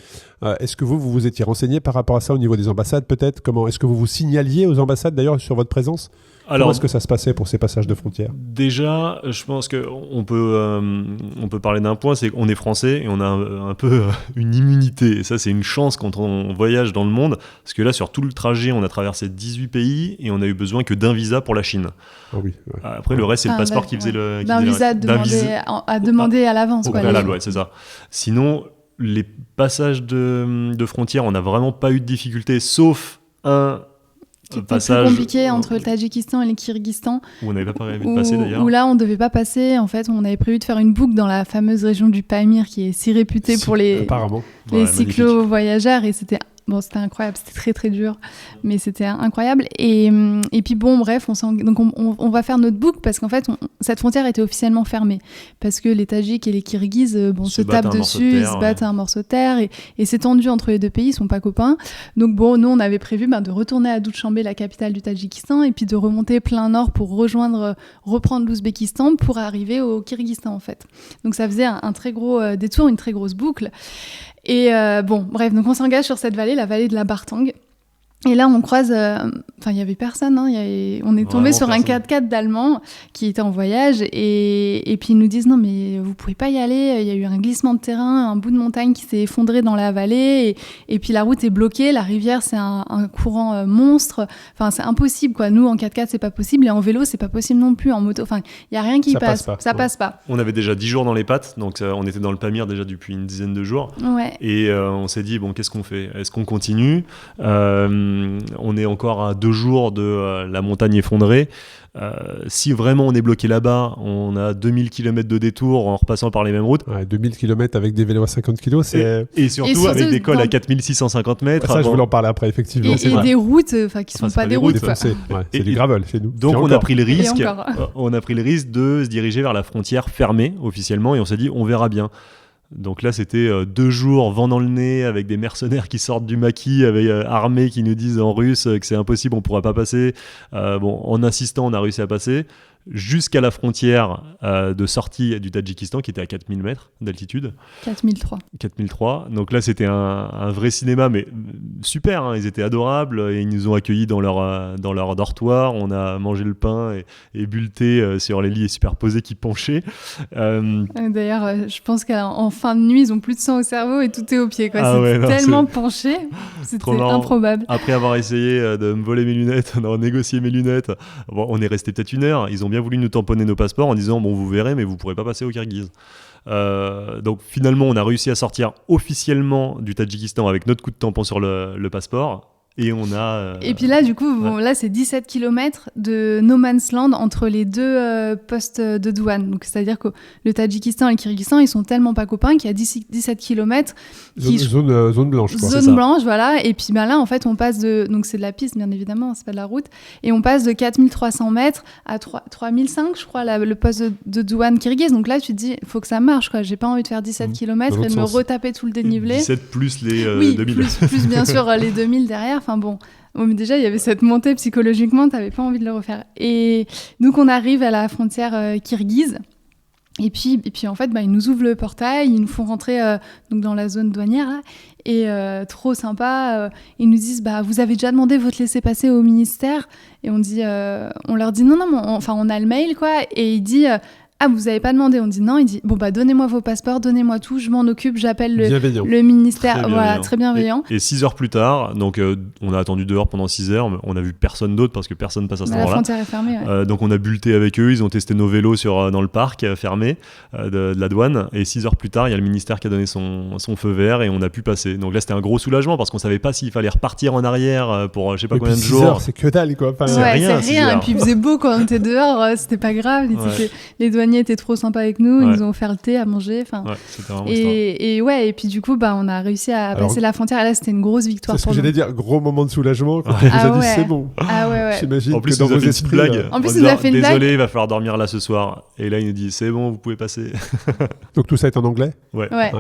Est-ce que vous étiez renseigné par rapport à ça au niveau des ambassades, peut-être? Comment est-ce que vous vous signaliez aux ambassades, d'ailleurs, sur votre présence? Comment est-ce que ça se passait pour ces passages de frontières? Déjà, je pense qu'on peut parler d'un point, c'est qu'on est français et on a un peu une immunité. Et ça, c'est une chance quand on voyage dans le monde. Parce que là, sur tout le trajet, on a traversé 18 pays et on a eu besoin que d'un visa pour la Chine. Oh oui, ouais. Après, le reste, c'est le passeport qui faisait le... D'un visa à demander à l'avance. Au préalable, ouais, c'est ça. Sinon, les passages de frontières, on n'a vraiment pas eu de difficulté, sauf un... Qui était plus compliqué entre le Tadjikistan et le Kirghizistan. Où on n'avait pas prévu de passer d'ailleurs. Où là, on ne devait pas passer. En fait, on avait prévu de faire une boucle dans la fameuse région du Pamir qui est si réputée pour les cyclo-voyageurs. Et c'était incroyable, c'était très très dur, mais c'était incroyable. Et puis bon, bref, on va faire notre boucle parce qu'en fait, cette frontière était officiellement fermée parce que les Tadjiks et les Kirghizes se tapent dessus, ils se battent à un morceau de terre et c'est tendu entre les deux pays, ils sont pas copains. Donc bon, nous on avait prévu de retourner à Doutchambe, la capitale du Tadjikistan, et puis de remonter plein nord pour reprendre l'Ouzbékistan pour arriver au Kirghizistan en fait. Donc ça faisait un très gros détour, une très grosse boucle. Et bref, donc on s'engage sur cette vallée, la vallée de la Bartang. Et là, on croise... il y avait personne. On est tombé sur un 4x4 d'Allemands qui était en voyage. Et puis, ils nous disent, non, mais vous pouvez pas y aller. Il y a eu un glissement de terrain, un bout de montagne qui s'est effondré dans la vallée. Et puis, la route est bloquée. La rivière, c'est un courant monstre. Enfin, c'est impossible, quoi. Nous, en 4x4, c'est pas possible. Et en vélo, c'est pas possible non plus. En moto, enfin, il y a rien qui passe. Ça passe pas. On avait déjà 10 jours dans les pattes. Donc, on était dans le Pamir déjà depuis une dizaine de jours. Ouais. Et on s'est dit, bon, qu'est-ce qu'on fait? Est-ce qu'on continue? On est encore à 2 jours de la montagne effondrée. Si vraiment on est bloqué là-bas, on a 2000 km de détour en repassant par les mêmes routes. Ouais, 2000 km avec des vélos à 50 kg, c'est... Et surtout avec des cols à 4650 mètres. Ça, je voulais en parler après, effectivement. Et des routes qui sont pas des routes. C'est du gravel chez nous. Donc on a pris le risque de se diriger vers la frontière fermée officiellement et on s'est dit on verra bien. Donc là, c'était 2 jours, vent dans le nez, avec des mercenaires qui sortent du maquis, avec armés qui nous disent en russe que c'est impossible, on ne pourra pas passer. En insistant, on a réussi à passer jusqu'à la frontière de sortie du Tadjikistan, qui était à 4000 mètres d'altitude. 4003. Donc là, c'était un vrai cinéma, mais super, hein, ils étaient adorables, et ils nous ont accueillis dans leur dortoir. On a mangé le pain et bu le thé sur les lits superposés qui penchaient. D'ailleurs, je pense qu'en fin de nuit, ils ont plus de sang au cerveau et tout est aux pieds. Tellement penché, c'était improbable. Après avoir essayé de me voler mes lunettes, de négocier mes lunettes, on est resté peut-être 1 heure. Ils ont bien voulu nous tamponner nos passeports en disant bon, vous verrez, mais vous pourrez pas passer au Kirghiz. Donc finalement, on a réussi à sortir officiellement du Tadjikistan avec notre coup de tampon sur le passeport. Et on a... Et puis là, du coup, là, c'est 17 km de no man's land entre les deux postes de douane. Donc, c'est-à-dire que le Tadjikistan et le Kirghizistan, ils sont tellement pas copains qu'il y a 17 km... Zone blanche, quoi. Zone blanche, voilà. Et puis là, en fait, on passe de... Donc, c'est de la piste, bien évidemment, c'est pas de la route. Et on passe de 4300 mètres à 3005, je crois, le poste de douane kirghize. Donc là, tu te dis, il faut que ça marche, quoi. J'ai pas envie de faire 17 km et de me retaper tout le dénivelé. 17 plus les 2000. Plus bien sûr les 2000 derrière. Enfin bon, mais déjà, il y avait cette montée psychologiquement, tu n'avais pas envie de le refaire. Et donc, on arrive à la frontière kirghize. Et puis en fait, ils nous ouvrent le portail, ils nous font rentrer donc dans la zone douanière. Là, et trop sympa, ils nous disent vous avez déjà demandé votre laissez-passer au ministère. Et on leur dit non, on a le mail, quoi. Et il dit... vous avez pas demandé? On dit non. Il dit donnez-moi vos passeports, donnez-moi tout, je m'en occupe, j'appelle le ministère. Très bienveillant. Et 6 heures plus tard, donc on a attendu dehors pendant 6 heures, mais on a vu personne d'autre parce que personne passe à ce moment-là. La frontière est fermée. Ouais. Donc on a bulleté avec eux, ils ont testé nos vélos dans le parc fermé de la douane. Et 6 heures plus tard, il y a le ministère qui a donné son feu vert et on a pu passer. Donc là, c'était un gros soulagement parce qu'on savait pas s'il fallait repartir en arrière pour je sais pas combien de jours. 6 heures, c'est que dalle, quoi. C'est rien. Et puis il faisait beau quand on était dehors, c'était pas grave. Les douaniers douaniers étaient trop sympas avec nous, ils Ouais. nous ont offert le thé à manger. Enfin, Ouais, c'était vraiment extra. et puis du coup, on a réussi à Alors, passer la frontière. Et là, c'était une grosse victoire C'est ce que pour nous. j'allais dire, gros moment de soulagement quand Ouais. on vous a Ah dit ouais. c'est bon. Ah ouais. J'imagine En plus, que dans il nous a vos fait une petite esprits, blague. En plus, il disant, nous a fait une désolé, blague. il va falloir dormir là ce soir. Et là, il nous dit c'est bon, vous pouvez passer. donc tout ça est en anglais. Ouais. Ouais.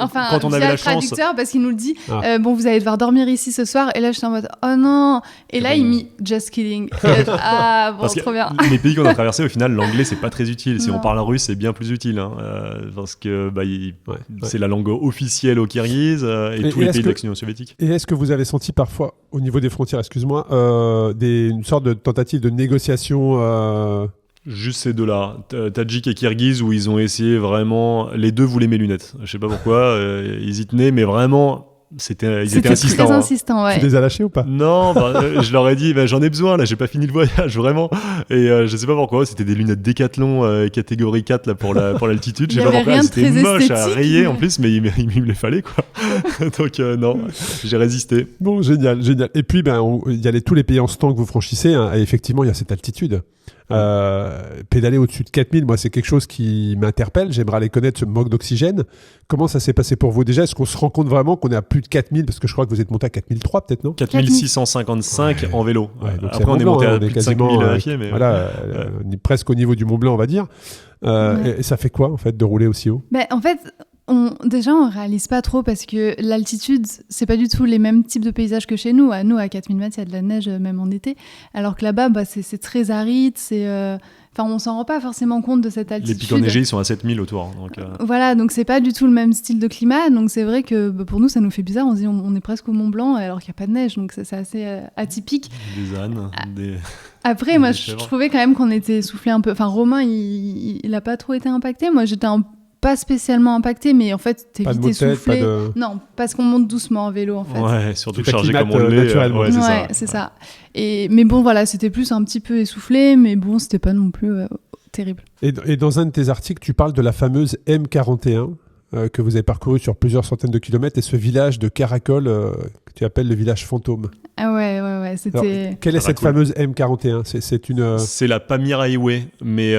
Enfin, Quand on via avait la le chance. traducteur, parce qu'il nous le dit, Ah. bon, vous allez devoir dormir ici ce soir. Et là, j'étais en mode, oh non. Et là, bon. il met just kidding. Et là, ah, bon, Parce que trop bien. les pays qu'on a traversés, au final, l'anglais, c'est pas très utile. Si Non. on parle russe, c'est bien plus utile. Hein, parce que Ouais. c'est la langue officielle au Kirghiz et tous les est-ce pays de que- l'ex-Union soviétique. Et est-ce que vous avez senti parfois, au niveau des frontières, excuse-moi, une sorte de tentative de négociation Juste ces deux-là, Tadjik et Kirghiz, où ils ont essayé vraiment. Les deux voulaient mes lunettes. Je sais pas pourquoi, ils y tenaient, mais vraiment, ils étaient C'était insistants. très hein. insistant, ouais. Tu les as lâchés ou pas? Non, je leur ai dit, j'en ai besoin, là, j'ai pas fini le voyage, vraiment. Et je sais pas pourquoi, c'était des lunettes Decathlon catégorie 4 là, pour l'altitude. Il Je y sais pas avait pourquoi, rien de c'était très moche à esthétique, rayer mais- en plus, mais il me les fallait, quoi. Donc, non, j'ai résisté. Bon, génial, génial. Et puis, il y a tous les pays en ce temps que vous franchissez, hein, et effectivement, il y a cette altitude. Pédaler au-dessus de 4000, moi, c'est quelque chose qui m'interpelle. J'aimerais aller connaître ce manque d'oxygène. Comment ça s'est passé pour vous déjà? Est-ce qu'on se rend compte vraiment qu'on est à plus de 4000? Parce que je crois que vous êtes monté à 4003, peut-être, non? 4655 en vélo. Ouais, donc c'est Après, on est Mont monté Blanc, à on est plus de quasiment, 5000 à pied, mais. Voilà, on est presque au niveau du Mont Blanc, on va dire. Ouais. Et ça fait quoi, en fait, de rouler aussi haut? En fait, déjà, on réalise pas trop parce que l'altitude, c'est pas du tout les mêmes types de paysages que chez nous. À nous, à 4000 mètres, il y a de la neige même en été. Alors que là-bas, c'est très aride. On s'en rend pas forcément compte de cette Les altitude. pics enneigés, ils sont à 7000 autour. Donc, Voilà, donc c'est pas du tout le même style de climat. Donc c'est vrai que pour nous, ça nous fait bizarre. On se dit, on est presque au Mont Blanc alors qu'il n'y a pas de neige. Donc c'est assez atypique. des ânes, des. Après, moi, Des je chèvres. trouvais quand même qu'on était essoufflé un peu. Enfin, Romain, il a pas trop été impacté. Moi, j'étais pas spécialement impacté, mais en fait, t'es Pas de vite maux de tête, pas essoufflé. de... Non, parce qu'on monte doucement en vélo, en fait. Ouais, surtout Tu chargé t'acclimates, comme on l'est. naturellement. Ouais, c'est ça. C'est ça. Mais bon, voilà, c'était plus un petit peu essoufflé, mais bon, c'était pas non plus terrible. Et dans un de tes articles, tu parles de la fameuse M41 que vous avez parcouru sur plusieurs centaines de kilomètres et ce village de Caracol que tu appelles le village fantôme. Ah ouais, Alors, c'était... quelle est cette Caracol. fameuse M41? C'est une... C'est la Pamir Highway, mais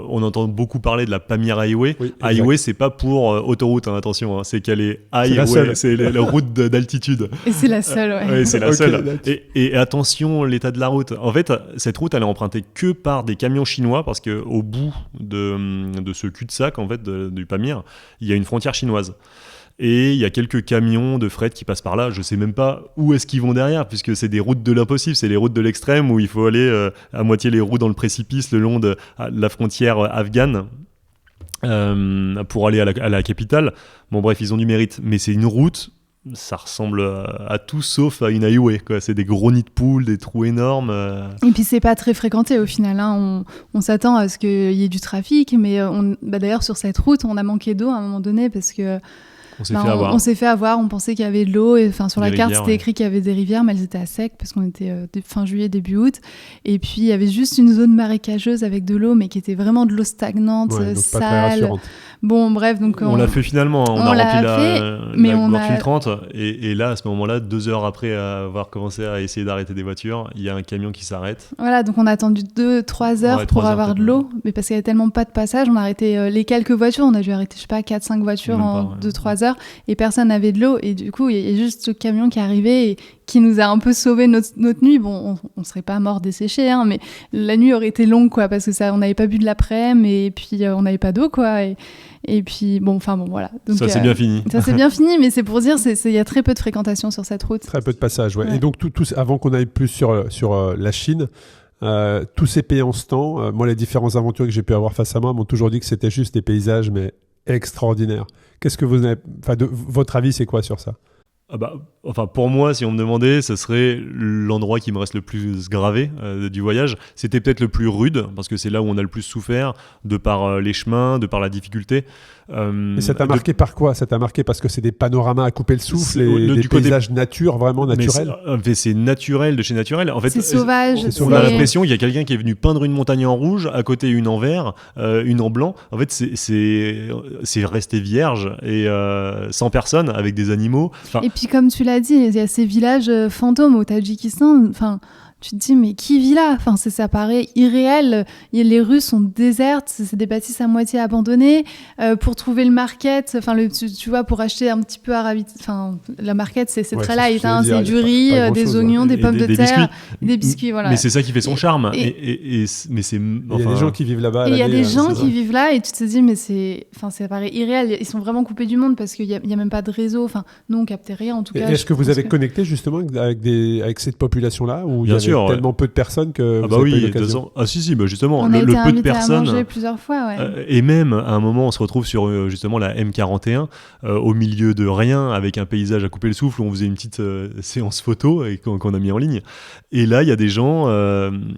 on entend beaucoup parler de la Pamir Highway. Oui, exact. Highway, c'est pas pour autoroute, hein, attention, hein, c'est qu'elle est la highway, seule. c'est la route d'altitude. Et c'est la seule, ouais. Ouais, c'est la Ok, seule. d'accord. Et attention, l'état de la route. En fait, cette route, elle est empruntée que par des camions chinois parce que au bout de ce cul-de-sac, en fait, du Pamir, il y a une frontière chinoise. Et il y a quelques camions de fret qui passent par là. Je sais même pas où est-ce qu'ils vont derrière, puisque c'est des routes de l'impossible, c'est les routes de l'extrême où il faut aller à moitié les roues dans le précipice le long de la frontière afghane pour aller à la capitale. Bon bref, ils ont du mérite, mais c'est une route. Ça ressemble à tout sauf à une highway, quoi. C'est des gros nids de poules, des trous énormes. Et puis c'est pas très fréquenté au final, hein. On s'attend à ce qu'il y ait du trafic, mais d'ailleurs sur cette route, on a manqué d'eau à un moment donné parce que On s'est fait avoir. on s'est fait avoir, on pensait qu'il y avait de l'eau, et sur la Des carte rivières, c'était ouais. écrit qu'il y avait des rivières, mais elles étaient à sec parce qu'on était fin juillet, début août, et puis il y avait juste une zone marécageuse avec de l'eau, mais qui était vraiment de l'eau stagnante, Ouais, donc pas très sale. rassurante. Bon bref, donc On l'a fait finalement, hein. On a l'a rempli fait, la mais on Gloire a- filtrante et là à ce moment-là, 2 heures après avoir commencé à essayer d'arrêter des voitures, il y a un camion qui s'arrête. Voilà, donc on a attendu 2-3 heures Ouais, pour 3 heures, avoir de peut-être, l'eau, mais parce qu'il y avait tellement pas de passage, on a arrêté les quelques voitures, on a dû arrêter, je sais pas, 4-5 voitures Même en pas, ouais. 2-3 heures, et personne n'avait de l'eau, et du coup, il y a juste ce camion qui est arrivé et qui nous a un peu sauvé notre nuit. Bon, on serait pas mort desséché, hein, mais la nuit aurait été longue, quoi, parce que on n'avait pas bu de l'après-midi, et puis on n'avait pas d'eau, quoi, et puis, bon, voilà. Donc, Ça c'est bien fini. Ça c'est bien fini, mais c'est pour dire, il y a très peu de fréquentation sur cette route. Très peu de passages, ouais. Ouais. Et donc, avant qu'on aille plus sur la Chine, tous ces pays en ce temps, moi, les différentes aventures que j'ai pu avoir face à moi m'ont toujours dit que c'était juste des paysages, mais extraordinaires. Qu'est-ce que vous avez... Enfin, votre avis, c'est quoi sur ça? Ah bah, enfin, pour moi, si on me demandait, ce serait l'endroit qui me reste le plus gravé du voyage. C'était peut-être le plus rude, parce que c'est là où on a le plus souffert, de par les chemins, de par la difficulté. Et ça t'a marqué par quoi? Ça t'a marqué parce que c'est des panoramas à couper le souffle, C'est et des du côté- paysages nature, vraiment naturels? Mais c'est naturel de chez naturel. En fait, C'est sauvage. c'est On sauvage. a l'impression qu'il y a quelqu'un qui est venu peindre une montagne en rouge, à côté une en vert, une en blanc. En fait, c'est resté vierge et sans personne, avec des animaux. Enfin, Et puis comme tu l'as dit, il y a ces villages fantômes au Tadjikistan. Enfin, tu te dis mais qui vit là ? Enfin, ça paraît irréel. Les rues sont désertes, c'est des bâtisses à moitié abandonnées. Pour trouver le market, enfin tu vois, pour acheter un petit peu la market c'est très light, c'est du riz, des oignons, des pommes de terre, des biscuits, voilà. Mais c'est ça qui fait son charme. Mais il y a des gens qui vivent là-bas. Il y a des gens qui vivent là et tu te dis mais ça paraît irréel. Ils sont vraiment coupés du monde parce qu'il y a même pas de réseau. Enfin, nous on captait rien en tout cas. Est-ce que vous avez connecté justement avec cette population-là où il y avait tellement peu de personnes que vous avez pas eu l'occasion ? Si, justement, on a été peu de personnes. À manger plusieurs fois, et même à un moment, on se retrouve sur justement la M41 au milieu de rien avec un paysage à couper le souffle où on faisait une petite séance photo et qu'on a mis en ligne. Et là, il y a des gens,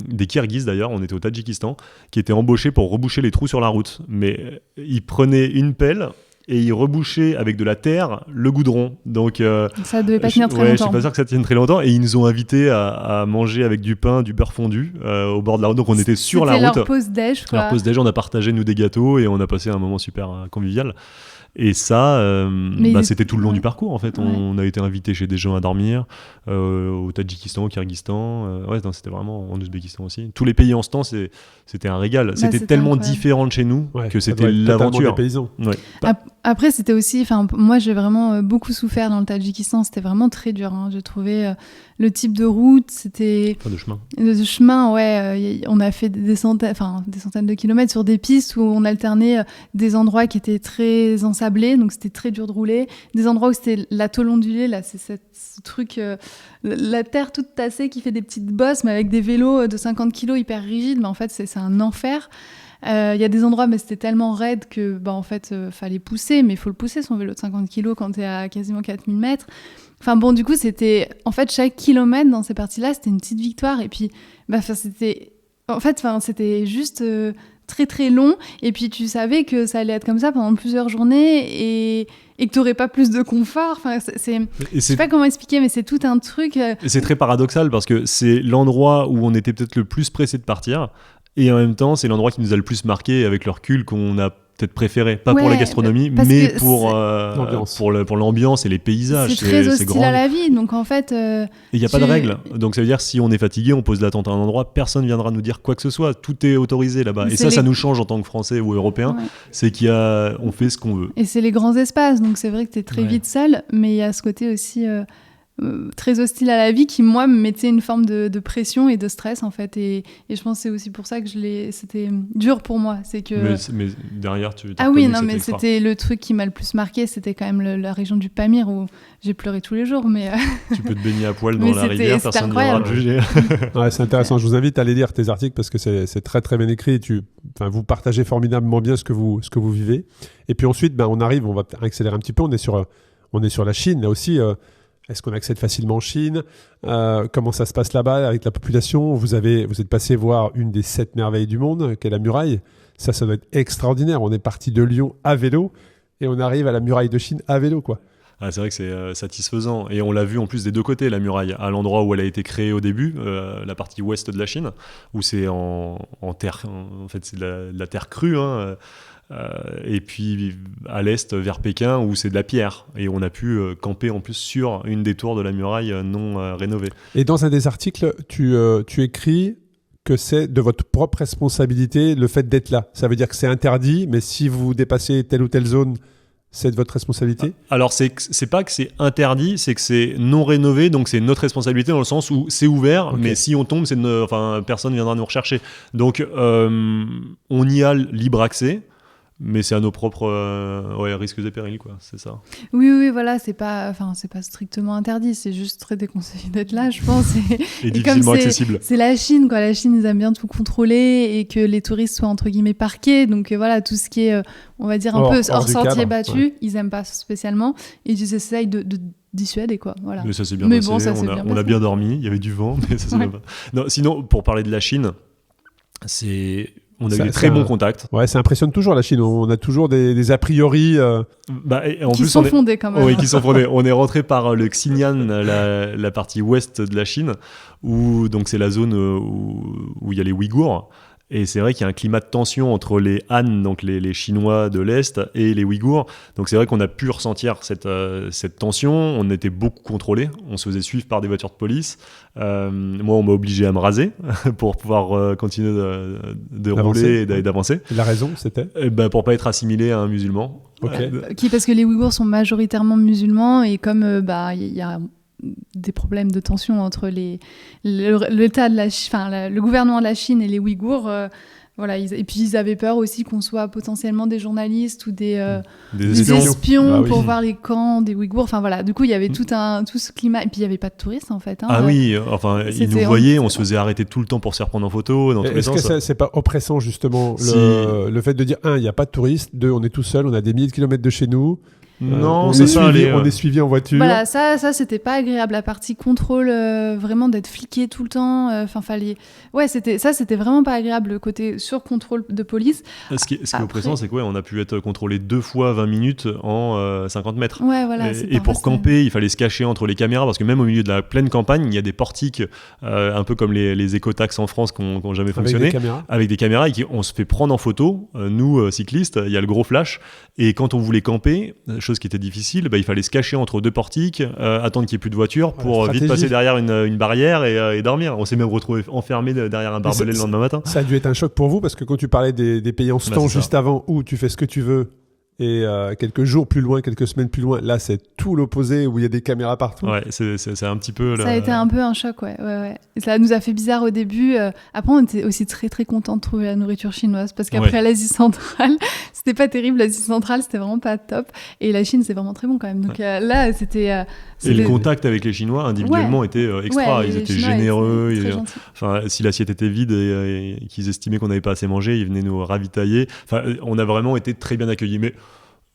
des Kirghizes d'ailleurs, on était au Tadjikistan, qui étaient embauchés pour reboucher les trous sur la route. Mais ils prenaient une pelle et ils rebouchaient avec de la terre le goudron. Donc ça devait pas tenir très longtemps. Je suis pas sûr que ça tienne très longtemps. Et ils nous ont invités à manger avec du pain, du beurre fondu au bord de la route. Donc on était sur la route. C'était leur pause déj, quoi. Leur pause déj, on a partagé nous des gâteaux et on a passé un moment super convivial. Et ça, c'était tout le long du parcours en fait. On a été invités chez des gens à dormir, au Tadjikistan, au Kyrgyzstan, c'était vraiment en Ouzbékistan aussi. Tous les pays en ce temps, c'était un régal. C'était tellement différent de chez nous que c'était l'aventure. Ouais. Après, c'était aussi, moi j'ai vraiment beaucoup souffert dans le Tadjikistan. C'était vraiment très dur. J'ai trouvé le type de route, c'était de chemin. De chemin, on a fait des centaines de kilomètres sur des pistes où on alternait des endroits qui étaient très ensablés, donc c'était très dur de rouler. Des endroits où c'était la tôle ondulée, là, c'est ce truc, la terre toute tassée qui fait des petites bosses, mais avec des vélos de 50 kilos hyper rigides. Mais en fait, c'est un enfer. Il y a des endroits, mais c'était tellement raide que, en fait, fallait pousser, mais il faut le pousser son vélo de 50 kilos quand t'es à quasiment 4000 mètres. Enfin bon, du coup, c'était... En fait, chaque kilomètre dans ces parties-là, c'était une petite victoire. Et puis, c'était juste très, très long. Et puis, tu savais que ça allait être comme ça pendant plusieurs journées et que tu n'aurais pas plus de confort. Enfin, je sais pas comment expliquer, mais c'est tout un truc... Et c'est très paradoxal parce que c'est l'endroit où on était peut-être le plus pressé de partir. Et en même temps, c'est l'endroit qui nous a le plus marqué avec le recul qu'on a peut-être préféré, pas pour la gastronomie, mais pour l'ambiance et les paysages. C'est très hostile à la vie, donc en fait... Et il n'y a pas de règles, donc ça veut dire si on est fatigué, on pose la tente à un endroit, personne ne viendra nous dire quoi que ce soit, tout est autorisé là-bas. Et ça nous change en tant que Français ou Européens, c'est qu'on fait ce qu'on veut. Et c'est les grands espaces, donc c'est vrai que tu es très vite seul, mais il y a ce côté aussi... très hostile à la vie qui moi me mettait une forme de pression et de stress en fait et je pense que c'est aussi pour ça que c'était dur pour moi, c'est que mais derrière tu c'était le truc qui m'a le plus marqué, c'était quand même la région du Pamir où j'ai pleuré tous les jours, mais tu peux te baigner à poil dans la rivière, personne ne viendra te juger. C'est intéressant, je vous invite à aller lire tes articles parce que c'est très très bien écrit, vous partagez formidablement bien ce que vous vivez. Et puis ensuite on va accélérer un petit peu, on est sur la Chine là aussi. Est-ce qu'on accède facilement en Chine ? Comment ça se passe là-bas avec la population ? Vous êtes passé voir une des 7 merveilles du monde, qui est la muraille. Ça doit être extraordinaire. On est parti de Lyon à vélo et on arrive à la muraille de Chine à vélo, quoi. C'est vrai que c'est satisfaisant. Et on l'a vu en plus des deux côtés, la muraille. À l'endroit où elle a été créée au début, la partie ouest de la Chine, où c'est en terre, en fait c'est de la terre crue, et puis à l'est vers Pékin où c'est de la pierre et on a pu camper en plus sur une des tours de la muraille non rénovée. Et dans un des articles tu écris que c'est de votre propre responsabilité le fait d'être là. Ça veut dire que c'est interdit, mais si vous dépassez telle ou telle zone, c'est de votre responsabilité ? Alors c'est pas que c'est interdit, c'est que c'est non rénové, donc c'est notre responsabilité dans le sens où c'est ouvert, mais si on tombe, personne viendra nous rechercher. Donc on y a libre accès. Mais c'est à nos propres risques et périls, quoi, c'est ça. Oui, voilà, c'est pas strictement interdit, c'est juste très déconseillé d'être là, je pense. Et difficilement accessible. C'est la Chine, quoi. La Chine, ils aiment bien tout contrôler et que les touristes soient entre guillemets parqués. Donc voilà, tout ce qui est, on va dire, un peu hors sentier battu, ils aiment pas spécialement. Et ils essayent de dissuader, quoi. Voilà. Mais ça s'est bien passé, on a bien dormi, il y avait du vent, mais ça s'est bien passé. Non, sinon, pour parler de la Chine, on a eu des très bons contacts. Ouais, ça impressionne toujours la Chine. On a toujours des a priori qui sont fondés quand même. Oui, qui sont fondés. On est rentré par le Xinjiang, la partie ouest de la Chine, où donc c'est la zone où il y a les Ouïghours. Et c'est vrai qu'il y a un climat de tension entre les Han, donc les Chinois de l'Est, et les Ouïghours. Donc c'est vrai qu'on a pu ressentir cette tension. On était beaucoup contrôlés. On se faisait suivre par des voitures de police. Moi, on m'a obligé à me raser pour pouvoir continuer de rouler et d'avancer. Et la raison, c'était pour pas être assimilé à un musulman. Okay. Parce que les Ouïghours sont majoritairement musulmans et comme y a des problèmes de tension entre l'État de le gouvernement de la Chine et les Ouïghours. Et puis ils avaient peur aussi qu'on soit potentiellement des journalistes ou des espions pour voir les camps des Ouïghours. Enfin voilà, du coup il y avait tout ce climat. Et puis il n'y avait pas de touristes en fait. Oui, ils nous voyaient, on se faisait arrêter tout le temps pour se faire prendre en photo. Est-ce que c'est pas oppressant justement le fait de dire, un, il n'y a pas de touristes, deux, on est tout seul, on a des milliers de kilomètres de chez nous. Non, on est suivi en voiture. Voilà, ça c'était pas agréable. La partie contrôle, vraiment d'être fliqué tout le temps. C'était vraiment pas agréable, le côté sur-contrôle de police. Ce qui est oppressant, c'est qu'on a pu être contrôlé 2 fois 20 minutes en 50 mètres. Ouais, voilà, et pour camper, il fallait se cacher entre les caméras, parce que même au milieu de la pleine campagne, il y a des portiques, un peu comme les écotaxes en France qui n'ont jamais fonctionné. Avec des caméras, et on se fait prendre en photo, nous, cyclistes, il y a le gros flash. Et quand on voulait camper, chose qui était difficile, il fallait se cacher entre 2 portiques, attendre qu'il n'y ait plus de voitures pour vite passer derrière une barrière et dormir. On s'est même retrouvé enfermé derrière un barbelé le lendemain matin. Ça a dû être un choc pour vous, parce que quand tu parlais des pays en stand juste avant, où tu fais ce que tu veux, et quelques jours plus loin, quelques semaines plus loin, là c'est tout l'opposé, où il y a des caméras partout. Ouais, c'est un petit peu... Ça a été un peu un choc, ouais. Et ça nous a fait bizarre au début. Après, on était aussi très très contents de trouver la nourriture chinoise, parce qu'après l'Asie centrale, c'était pas terrible. L'Asie centrale, c'était vraiment pas top. Et la Chine, c'est vraiment très bon quand même. Donc là, c'était... Et le contact avec les Chinois, individuellement, était extra. Ils étaient généreux. Si l'assiette était vide et qu'ils estimaient qu'on n'avait pas assez mangé, ils venaient nous ravitailler. On a vraiment été très bien accueillis. Mais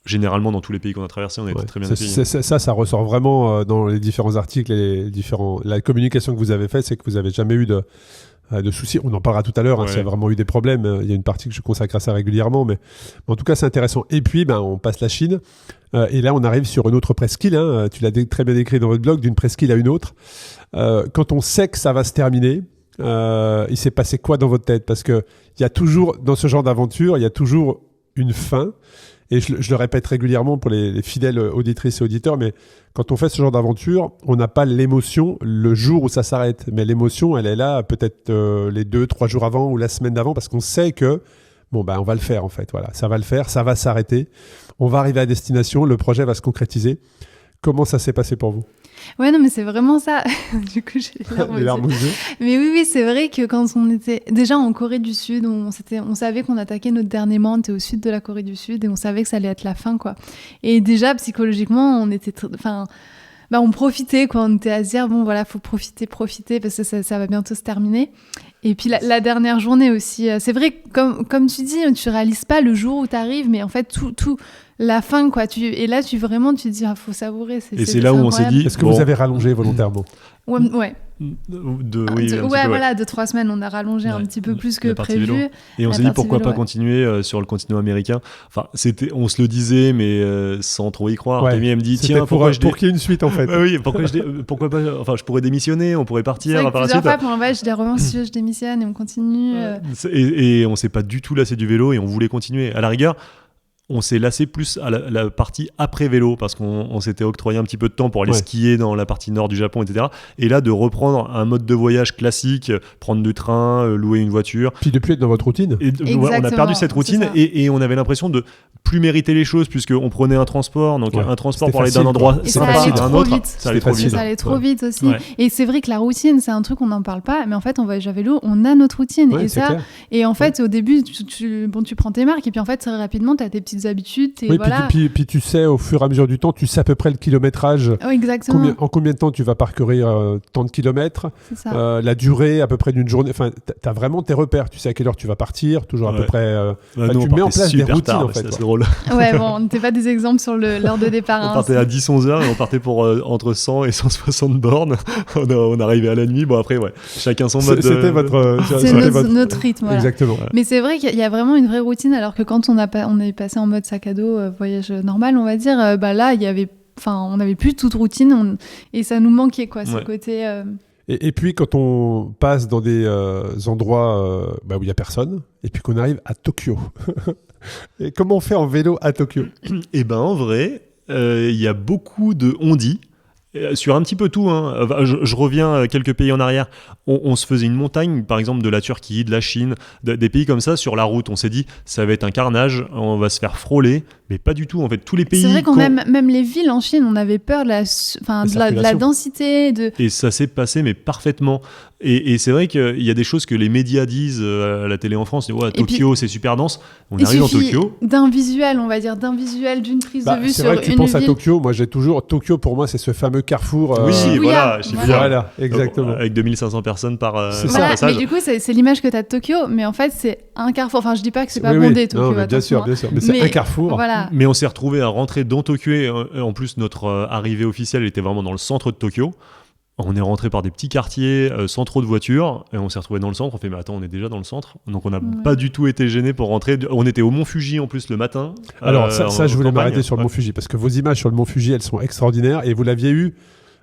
généralement, dans tous les pays qu'on a traversés, on a été très bien accueillis. Ça ressort vraiment dans les différents articles et la communication que vous avez faite, c'est que vous n'avez jamais eu de soucis. On en parlera tout à l'heure, s'il y a vraiment eu des problèmes. Il y a une partie que je consacre à ça régulièrement, mais en tout cas, c'est intéressant. Et puis, on passe la Chine, et là, on arrive sur une autre presqu'île. Tu l'as très bien décrit dans votre blog, d'une presqu'île à une autre. Quand on sait que ça va se terminer, il s'est passé quoi dans votre tête? Parce que il y a toujours, dans ce genre d'aventure, il y a toujours une fin. Et je le répète régulièrement pour les fidèles auditrices et auditeurs, mais quand on fait ce genre d'aventure, on n'a pas l'émotion le jour où ça s'arrête. Mais l'émotion, elle est là peut-être les 2-3 jours avant ou la semaine d'avant, parce qu'on sait que on va le faire en fait. Voilà, ça va le faire, ça va s'arrêter. On va arriver à destination, le projet va se concrétiser. Comment ça s'est passé pour vous? Ouais, non, mais c'est vraiment ça. Du coup, j'ai les larmes aux yeux. Mais oui, c'est vrai que quand on était déjà en Corée du Sud, on savait qu'on attaquait notre dernier mois, on était au sud de la Corée du Sud et on savait que ça allait être la fin, quoi. Et déjà, psychologiquement, on était... on profitait, quoi. On était à se dire, faut profiter, parce que ça va bientôt se terminer. Et puis la dernière journée aussi, c'est vrai, comme tu dis, tu réalises pas le jour où tu arrives, mais en fait, tout la fin, quoi. Et là, tu te dis, faut savourer. C'est là où on s'est dit... Est-ce que vous avez rallongé volontairement? Ouais. De 3 semaines, on a rallongé un petit peu plus que prévu. Et on s'est dit pourquoi pas continuer sur le continent américain. On se le disait, mais sans trop y croire. Camille me dit pour qu'il y ait une suite en fait. Oui, pourquoi pas. Je pourrais démissionner, on pourrait partir par la suite. Plusieurs fois, pour je les reviens si je démissionne et on continue. Et on s'est pas du tout lassé du vélo et on voulait continuer. À la rigueur, on s'est lassé plus à la partie après vélo, parce qu'on s'était octroyé un petit peu de temps pour aller skier dans la partie nord du Japon, etc. Et là, de reprendre un mode de voyage classique, prendre du train, louer une voiture. Puis de plus être dans votre routine. On a perdu cette routine et on avait l'impression de plus mériter les choses, puisqu'on prenait un transport. Donc un transport pour aller d'un endroit, c'est pas à un autre. Ça allait trop vite. Ça allait trop vite aussi. Ouais. Et c'est vrai que la routine, c'est un truc qu'on n'en parle pas, mais en fait, en voyage à vélo, on a notre routine. Et en fait, au début, tu prends tes marques, et puis en fait, très rapidement, tu as tes petites habitudes. Puis tu sais, au fur et à mesure du temps, tu sais à peu près le kilométrage. Exactement. En combien de temps tu vas parcourir tant de kilomètres, la durée à peu près d'une journée. Enfin, tu as vraiment tes repères. Tu sais à quelle heure tu vas partir, toujours à peu près. Tu mets en place des routines, en fait. C'est drôle. Ouais, on n'était pas des exemples sur l'heure de départ. On partait à 10-11 heures et on partait pour entre 100 et 160 bornes. On arrivait à la nuit. Bon, après, chacun son mode. C'était notre rythme. Voilà. Exactement. Ouais. Mais c'est vrai qu'il y a vraiment une vraie routine, alors que quand on est passé en mode sac à dos, voyage normal, on va dire, là, on n'avait plus toute routine et ça nous manquait, quoi, ce côté... Et puis quand on passe dans des endroits où il y a personne, et puis qu'on arrive à Tokyo. Et comment on fait en vélo à Tokyo? Eh ben en vrai, il y a beaucoup de on-dit. Sur un petit peu tout, hein. Je reviens quelques pays en arrière. On se faisait une montagne, par exemple de la Turquie, de la Chine, des pays comme ça sur la route. On s'est dit, ça va être un carnage, on va se faire frôler, mais pas du tout. En fait, tous les pays. C'est vrai qu'on même les villes en Chine, on avait peur de la densité. Et ça s'est passé, mais parfaitement. Et c'est vrai qu'il y a des choses que les médias disent à la télé en France. Ouais, Tokyo, c'est super dense. On arrive en Tokyo. D'un visuel, on va dire, d'une prise de vue sur une ville. C'est vrai que tu penses à Tokyo. Moi, j'ai toujours Tokyo. Pour moi, c'est ce fameux carrefour. Voilà, exactement. Avec 2500 personnes par passage. Mais du coup, c'est l'image que tu as de Tokyo, mais en fait, c'est un carrefour. Enfin, je dis pas que c'est pas bondé, Tokyo. Non, bien sûr. Mais c'est un carrefour. Voilà. Mais on s'est retrouvé à rentrer dans Tokyo. Et en plus, notre arrivée officielle était vraiment dans le centre de Tokyo. On est rentré par des petits quartiers sans trop de voitures et on s'est retrouvé dans le centre. On fait mais attends, on est déjà dans le centre, donc on n'a pas du tout été gêné pour rentrer. On était au Mont Fuji en plus le matin. Alors ça je voulais m'arrêter sur le Mont Fuji parce que vos images sur le Mont Fuji elles sont extraordinaires et vous l'aviez eu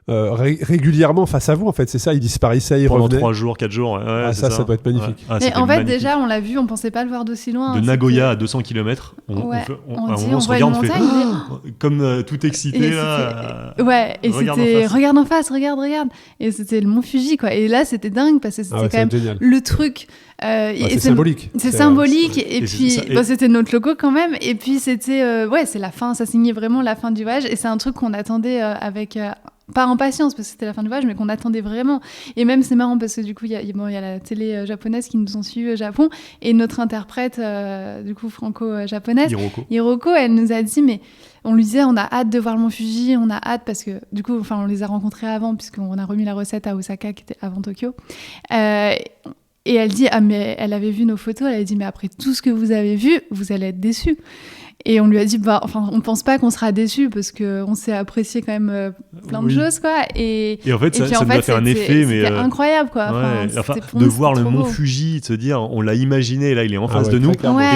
régulièrement face à vous en fait, c'est ça, il disparaissait, il pendant revenait 3 jours, 4 jours. Ça doit être magnifique. Mais en fait déjà on l'a vu, on pensait pas le voir d'aussi loin. De Nagoya à 200 km, on se regarde, on fait comme tout excité là. Ouais, et c'était regarde en face, regarde. Et c'était le Mont Fuji quoi. Et là c'était dingue parce que c'était quand même génial. Le truc. C'est symbolique. C'est symbolique et puis c'était notre logo quand même. Et puis c'était c'est la fin, ça signait vraiment la fin du voyage et c'est un truc qu'on attendait avec pas impatience parce que c'était la fin du voyage mais qu'on attendait vraiment. Et même c'est marrant parce que du coup il y a la télé japonaise qui nous ont suivis au Japon et notre interprète du coup franco-japonaise Hiroko, elle nous a dit mais on lui disait on a hâte de voir le Mont Fuji, on a hâte parce que du coup on les a rencontrés avant puisqu'on a remis la recette à Osaka qui était avant Tokyo. Et elle dit, mais elle avait vu nos photos, elle a dit, mais après tout ce que vous avez vu, vous allez être déçus. Et on lui a dit, on ne pense pas qu'on sera déçus parce qu'on s'est apprécié quand même plein de choses, quoi. Et en fait, ça nous a fait un effet, mais c'était incroyable, quoi. De voir le Mont Fuji, de se dire, on l'a imaginé, et là, il est en face de nous.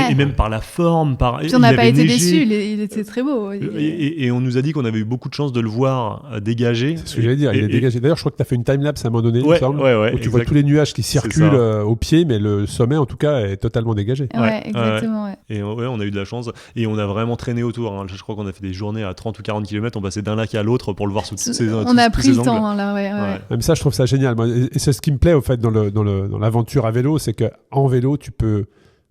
Et même par la forme, puis on n'a pas été déçus, il était très beau. Et on nous a dit qu'on avait eu beaucoup de chance de le voir dégager. C'est ce que j'allais dire, il est dégagé. D'ailleurs, je crois que tu as fait une time-lapse à un moment donné, il me semble, où tu vois tous les nuages qui circulent au pied, mais le sommet, en tout cas, est totalement dégagé. Ouais, exactement. Et on a eu de la chance. Et on a vraiment traîné autour. Hein. Je crois qu'on a fait des journées à 30 ou 40 km. On passait d'un lac à l'autre pour le voir sous tous ces angles. On a pris le temps, là, ouais. Même ça, je trouve ça génial. Et c'est ce qui me plaît, au fait, dans l'aventure à vélo, c'est qu'en vélo, tu peux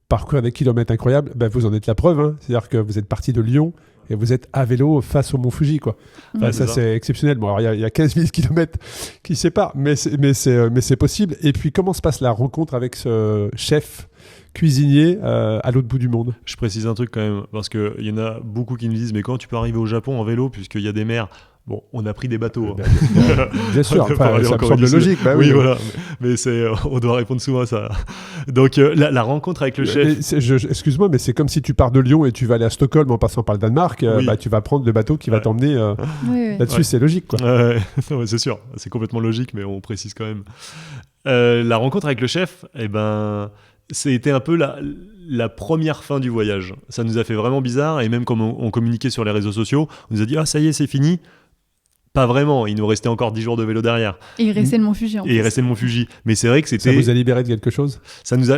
parcourir des kilomètres incroyables. Ben, vous en êtes la preuve. Hein. C'est-à-dire que vous êtes parti de Lyon et vous êtes à vélo face au Mont Fuji, quoi. Enfin, ça, c'est exceptionnel. Bon, alors, il y a 15 000 kilomètres qui séparent, mais c'est possible. Et puis, comment se passe la rencontre avec ce chef cuisinier à l'autre bout du monde? Je précise un truc quand même, parce qu'il y en a beaucoup qui nous disent mais comment tu peux arriver au Japon en vélo puisqu'il y a des mers? Bon, on a pris des bateaux. Bien sûr, enfin, ça me semble logique. Bah, oui, voilà. Mais on doit répondre souvent à ça. Donc, la rencontre avec le chef... Excuse-moi, mais c'est comme si tu pars de Lyon et tu vas aller à Stockholm en passant par le Danemark. Tu vas prendre le bateau qui va t'emmener là-dessus. C'est logique, quoi. Non, c'est sûr, c'est complètement logique, mais on précise quand même. La rencontre avec le chef, c'était un peu la première fin du voyage. Ça nous a fait vraiment bizarre, et même comme on communiquait sur les réseaux sociaux, on nous a dit « Ah, ça y est, c'est fini ». Pas vraiment, il nous restait encore 10 jours de vélo derrière. Et il restait le Mont Fuji. Il restait le Mont Fuji. Mais c'est vrai que c'était... Ça vous a libéré de quelque chose ? Ça nous a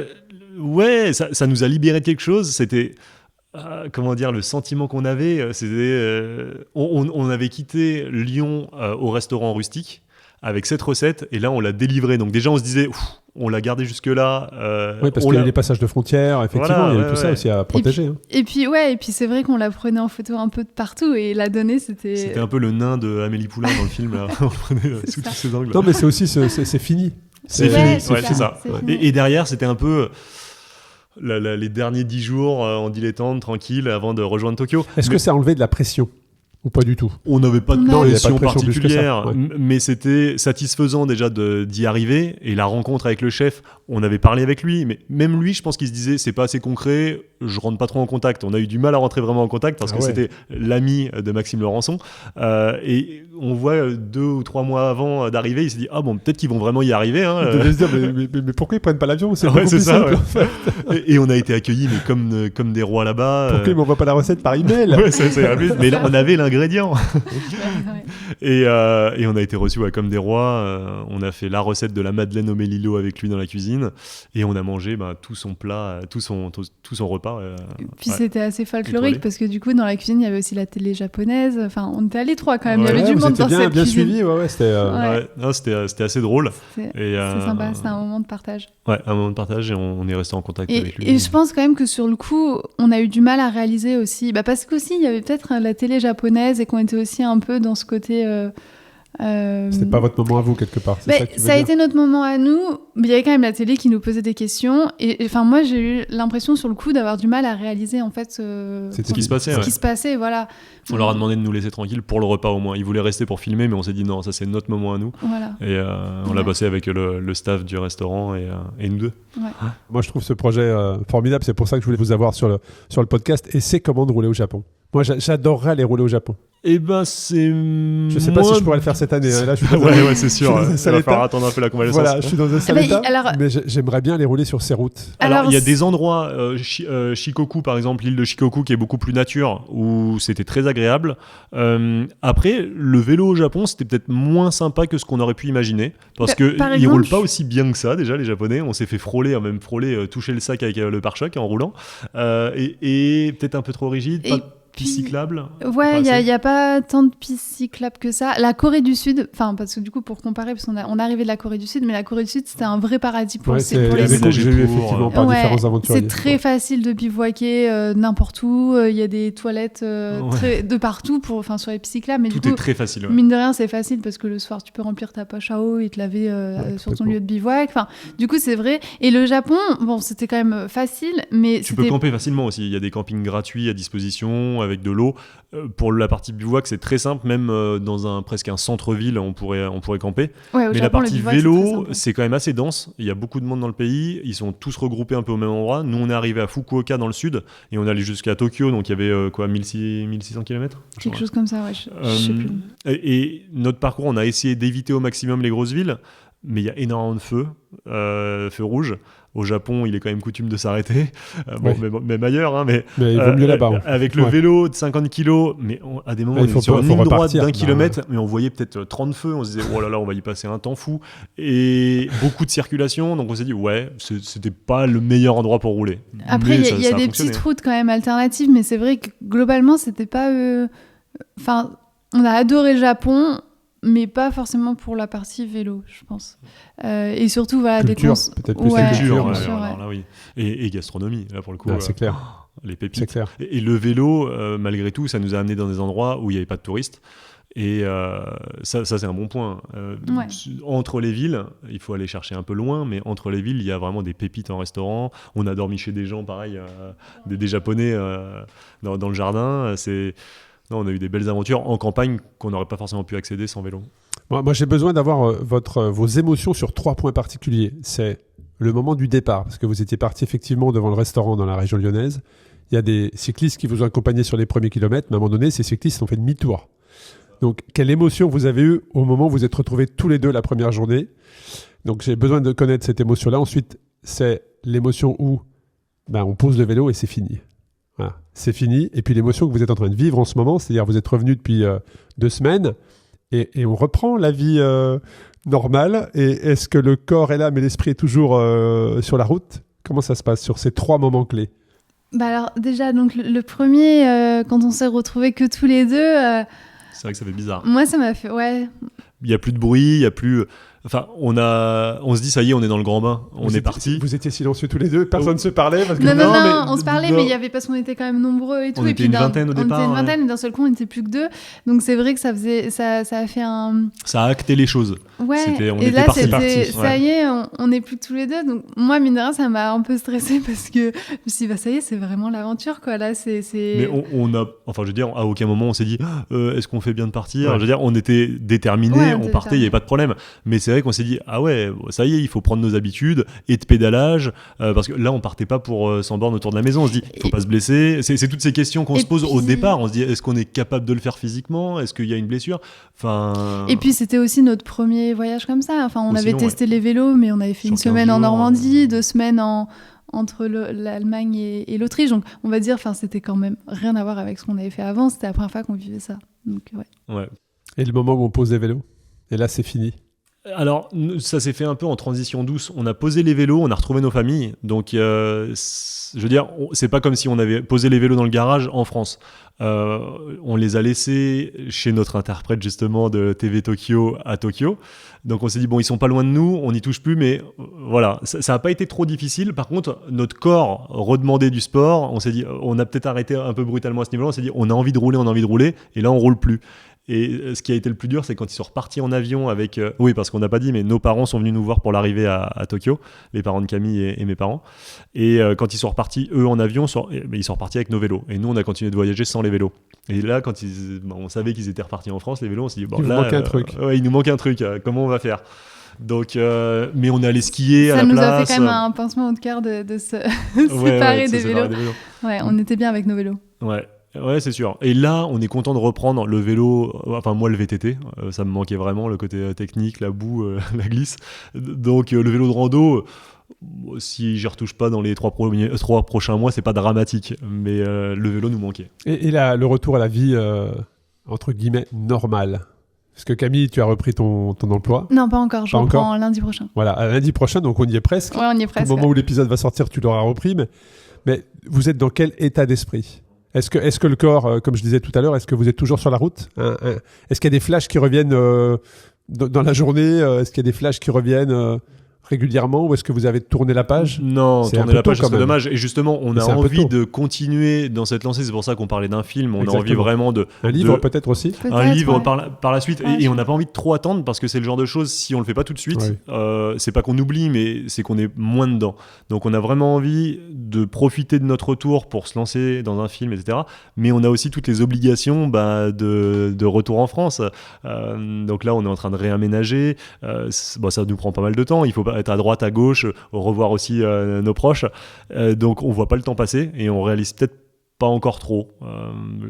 libéré de quelque chose. C'était... comment dire, le sentiment qu'on avait, c'était... on avait quitté Lyon au restaurant rustique avec cette recette, et là on l'a délivrée. Donc déjà on se disait, on l'a gardé jusque-là. Oui, parce qu'il y a les passages de frontières, effectivement, il y avait tout ça aussi à protéger. Et puis c'est vrai qu'on la prenait en photo un peu de partout, et la donnée, c'était... C'était un peu le nain de Amélie Poulain dans le film, là. On prenait sous tous ces angles. Non, mais c'est aussi, c'est fini. C'est fini, c'est ça. Et derrière, c'était un peu... les derniers 10 jours en dilettante, tranquille, avant de rejoindre Tokyo. Est-ce que ça a enlevé de la pression ? Ou pas du tout? On n'avait pas de pression particulière, mais c'était satisfaisant déjà d'y arriver. Et la rencontre avec le chef, on avait parlé avec lui, mais même lui, je pense qu'il se disait c'est pas assez concret, je rentre pas trop en contact. On a eu du mal à rentrer vraiment en contact parce que c'était l'ami de Maxime Laurençon. Et on voit 2 ou 3 mois avant d'arriver, il s'est dit peut-être qu'ils vont vraiment y arriver. Hein. Il devait se dire mais pourquoi ils prennent pas l'avion? C'est ça. Simple, en fait. Et on a été accueillis mais comme des rois là-bas. Pourquoi ils m'envoient pas la recette par email? Mais là, on avait ingrédients. Ouais. Et on a été reçus comme des rois. On a fait la recette de la madeleine au mélilo avec lui dans la cuisine. Et on a mangé tout son plat, tout son repas. Puis c'était assez Étoilé. folklorique parce que du coup, dans la cuisine, il y avait aussi la télé japonaise. Enfin, on était allés 3 quand même. Il y Ouais, avait du vous monde étiez dans cette bien cuisine. suivi, c'était... Ouais. Non, c'était assez drôle. C'est sympa, c'était un moment de partage. Ouais, un moment de partage et on est resté en contact avec lui. Et je pense quand même que sur le coup, on a eu du mal à réaliser aussi. Parce qu'aussi, il y avait peut-être la télé japonaise et qu'on était aussi un peu dans ce côté... C'était pas votre moment à vous, quelque part. C'est ça que tu veux ça a dire été notre moment à nous, mais il y avait quand même la télé qui nous posait des questions. Et enfin, moi, j'ai eu l'impression sur le coup d'avoir du mal à réaliser en fait C'était ce qui se passait. Ce qui se passait, voilà. On leur a demandé de nous laisser tranquille pour le repas au moins. Ils voulaient rester pour filmer, mais on s'est dit non, ça c'est notre moment à nous. Voilà. Et on l'a passé avec le staff du restaurant et nous deux. Ouais. Moi, je trouve ce projet formidable. C'est pour ça que je voulais vous avoir sur le podcast. Et c'est comment de rouler au Japon. Moi, j'adorerais aller rouler au Japon. Eh ben, c'est. Je sais pas si je pourrais le faire cette année. Là, je suis ouais, c'est sûr. Je suis dans un Il sale va état. falloir attendre un peu la convalescence. Voilà, je suis dans un sale état. alors- Mais j'aimerais bien aller rouler sur ces routes. Alors, il y a c'est- des endroits, Shikoku par exemple, l'île de Shikoku qui est beaucoup plus nature, où c'était très agréable. Après, le vélo au Japon, c'était peut-être moins sympa que ce qu'on aurait pu imaginer, parce que par ils exemple, roulent pas aussi bien que ça déjà, les Japonais. On s'est fait frôler, même toucher le sac avec le pare-choc en roulant, et peut-être un peu trop rigide. Et Pas de puis- piste cyclable. Ouais, il Pas assez. n'y a pas tant de pistes cyclables que ça. La Corée du Sud, parce que du coup, pour comparer, parce qu'on on est arrivé de la Corée du Sud, mais la Corée du Sud, c'était un vrai paradis pour, Ouais, pour c'est les les échos que j'ai eu pour, effectivement par Ouais, différents aventuriers. c'est très facile de bivouaquer n'importe où. Il y a des toilettes de partout sur les pistes cyclables. Mais Tout du coup, est très facile. Ouais. mine de rien, c'est facile parce que le soir, tu peux remplir ta poche à eau et te laver sur ton complètement. lieu de bivouac. Du coup, c'est vrai. Et le Japon, bon, c'était quand même facile, mais Tu peux c'était... camper facilement aussi. Il y a des campings gratuits à disposition avec de l'eau. Pour la partie bivouac, c'est très simple. Même dans presque un centre-ville, on pourrait camper. Ouais, au Mais la Japon, le partie bivouac, c'est très vélo, simple. c'est quand même assez dense. Il y a beaucoup de monde dans le pays. Ils sont tous regroupés un peu au même endroit. Nous, on est arrivé à Fukuoka dans le sud et on est allé jusqu'à Tokyo. Donc, il y avait 1600 km Quelque chose comme ça, ouais, je sais plus. Et notre parcours, on a essayé d'éviter au maximum les grosses villes. Mais il y a énormément de feux rouges. Au Japon, il est quand même coutume de s'arrêter. Ouais. Même ailleurs. Hein, mais il vaut mieux là-bas. avec le Ouais. vélo de 50 kg, mais à des moments, Là, on il faut était sur pas- une faut ligne droite repartir. d'un Bah, kilomètre, mais on voyait peut-être 30 feux. On se disait, oh là là, on va y passer un temps fou. Et beaucoup de circulation. Donc on s'est dit, ouais, c'était pas le meilleur endroit pour rouler. Après, Mais il y a ça des fonctionné. petites routes quand même alternatives, mais c'est vrai que globalement, c'était pas... on a adoré le Japon, mais pas forcément pour la partie vélo, je pense. Et surtout, voilà, Culture, des peut-être plus Ouais, la Culture, culture. ouais, sûr, alors ouais. là, oui. Et gastronomie, là pour le coup. C'est clair. Les C'est pépites. clair. Et le vélo, malgré tout, ça nous a amené dans des endroits où il n'y avait pas de touristes. Et ça c'est un bon point. Ouais. Entre les villes, il faut aller chercher un peu loin, mais entre les villes, il y a vraiment des pépites en restaurant. On a dormi chez des gens, pareil, des Japonais dans le jardin. Non, on a eu des belles aventures en campagne qu'on n'aurait pas forcément pu accéder sans vélo. Moi, j'ai besoin d'avoir vos émotions sur 3 points particuliers. C'est le moment du départ, parce que vous étiez parti effectivement devant le restaurant dans la région lyonnaise. Il y a des cyclistes qui vous ont accompagné sur les premiers kilomètres, mais à un moment donné, ces cyclistes ont fait demi-tour. Donc, quelle émotion vous avez eue au moment où vous êtes retrouvés tous les deux la première journée? Donc, j'ai besoin de connaître cette émotion-là. Ensuite, c'est l'émotion où on pose le vélo et c'est fini. Voilà, c'est fini. Et puis l'émotion que vous êtes en train de vivre en ce moment, c'est-à-dire vous êtes revenu depuis 2 semaines et on reprend la vie normale. Et est-ce que le corps est là, mais l'esprit est toujours sur la route? Comment ça se passe sur ces 3 moments clés? Alors déjà, donc le premier, quand on s'est retrouvés que tous les deux, C'est vrai que ça fait bizarre. moi ça m'a fait... Ouais, Il n'y a plus de bruit, il n'y a plus... Enfin, on se dit, ça y est, on est dans le grand bain. On est parti. Vous étiez silencieux tous les deux, personne ne se parlait parce que non, Non, mais- on se parlait, non. mais il y avait parce qu'on était quand même nombreux et tout. On et était puis une vingtaine au on départ, était une ouais. vingtaine, et d'un seul coup, on n'était plus que 2. Donc c'est vrai que ça a fait un... Ça a acté les choses. Ouais, On et était là, parti. c'était... Ça Ouais. y est, on n'est plus que tous les deux. Donc moi, mine de rien, ça m'a un peu stressée parce que je me suis dit, ça y est, c'est vraiment l'aventure, quoi. Là, c'est... Mais on a, enfin, je veux dire, à aucun moment on s'est dit, est-ce qu'on fait bien de partir? Ouais. Je veux dire, on était déterminés, Ouais, on partait, il n'y avait pas de problème. Mais c'est vrai qu'on s'est dit, ah ouais, ça y est, il faut prendre nos habitudes et de pédalage, parce que là, on partait pas pour 100 bornes autour de la maison. On se dit, il faut pas se blesser. C'est toutes ces questions qu'on Et se pose au puis- départ. On se dit, est-ce qu'on est capable de le faire physiquement? Est-ce qu'il y a une blessure? Enfin. Et puis c'était aussi notre premier voyage comme ça. Enfin, on Aussi avait long, testé les vélos, mais on avait fait Sur une 15 semaine en jours, Normandie, 2 semaines entre l'Allemagne et l'Autriche. Donc on va dire, enfin, c'était quand même rien à voir avec ce qu'on avait fait avant. C'était la première fois qu'on vivait ça. Donc, ouais. Ouais. Et le moment où on pose les vélos. Et là, c'est fini. Alors, ça s'est fait un peu en transition douce. On a posé les vélos, on a retrouvé nos familles. Donc, je veux dire, c'est pas comme si on avait posé les vélos dans le garage en France. On les a laissés chez notre interprète justement de TV Tokyo à Tokyo. Donc, on s'est dit, bon, ils sont pas loin de nous, on n'y touche plus, mais voilà, ça n'a pas été trop difficile. Par contre, notre corps redemandait du sport. On s'est dit, on a peut-être arrêté un peu brutalement à ce niveau-là. On s'est dit, on a envie de rouler, et là, on roule plus. Et ce qui a été le plus dur, c'est quand ils sont repartis en avion avec... oui, parce qu'on n'a pas dit, mais nos parents sont venus nous voir pour l'arrivée à Tokyo, les parents de Camille et mes parents. Et quand ils sont repartis, eux, en avion, ils sont repartis avec nos vélos. Et nous, on a continué de voyager sans les vélos. Et là, quand on savait qu'ils étaient repartis en France, les vélos, on s'est dit, bon, il nous manque un truc. Ouais, il nous manque un truc. Comment on va faire ? Donc, mais on est allé skier ça à la place. Ça nous a fait quand même un pincement au cœur de se séparer des vélos. Ouais, on était bien avec nos vélos. Ouais, c'est sûr. Et là, on est content de reprendre le vélo, enfin moi le VTT, ça me manquait vraiment, le côté technique, la boue, la glisse. Donc le vélo de rando, si j'y retouche pas dans les 3 prochains mois, c'est pas dramatique, mais le vélo nous manquait. Et là, le retour à la vie, entre guillemets, normale. Parce que Camille, tu as repris ton emploi ? Non, pas encore, je reprends lundi prochain. Voilà, à lundi prochain, donc on y est presque. Ouais, on y est presque. Au moment où l'épisode va sortir, tu l'auras repris, mais vous êtes dans quel état d'esprit ? Est-ce que le corps, comme je disais tout à l'heure, est-ce que vous êtes toujours sur la route ? Est-ce qu'il y a des flashs qui reviennent dans la journée ? Est-ce qu'il y a des flashs qui reviennent régulièrement, ou est-ce que vous avez tourné la page ? Non, tourner la page, c'est dommage. Et justement, on a envie de continuer dans cette lancée. C'est pour ça qu'on parlait d'un film. On a envie vraiment de... Un livre peut-être aussi ? Un livre par la suite. Et on n'a pas envie de trop attendre, parce que c'est le genre de choses, si on le fait pas tout de suite, c'est pas qu'on oublie, mais c'est qu'on est moins dedans. Donc on a vraiment envie de profiter de notre retour pour se lancer dans un film, etc. Mais on a aussi toutes les obligations de retour en France. Donc là, on est en train de réaménager. Ça nous prend pas mal de temps. Il faut être à droite, à gauche, revoir aussi nos proches. Donc on voit pas le temps passer et on réalise peut-être pas encore trop.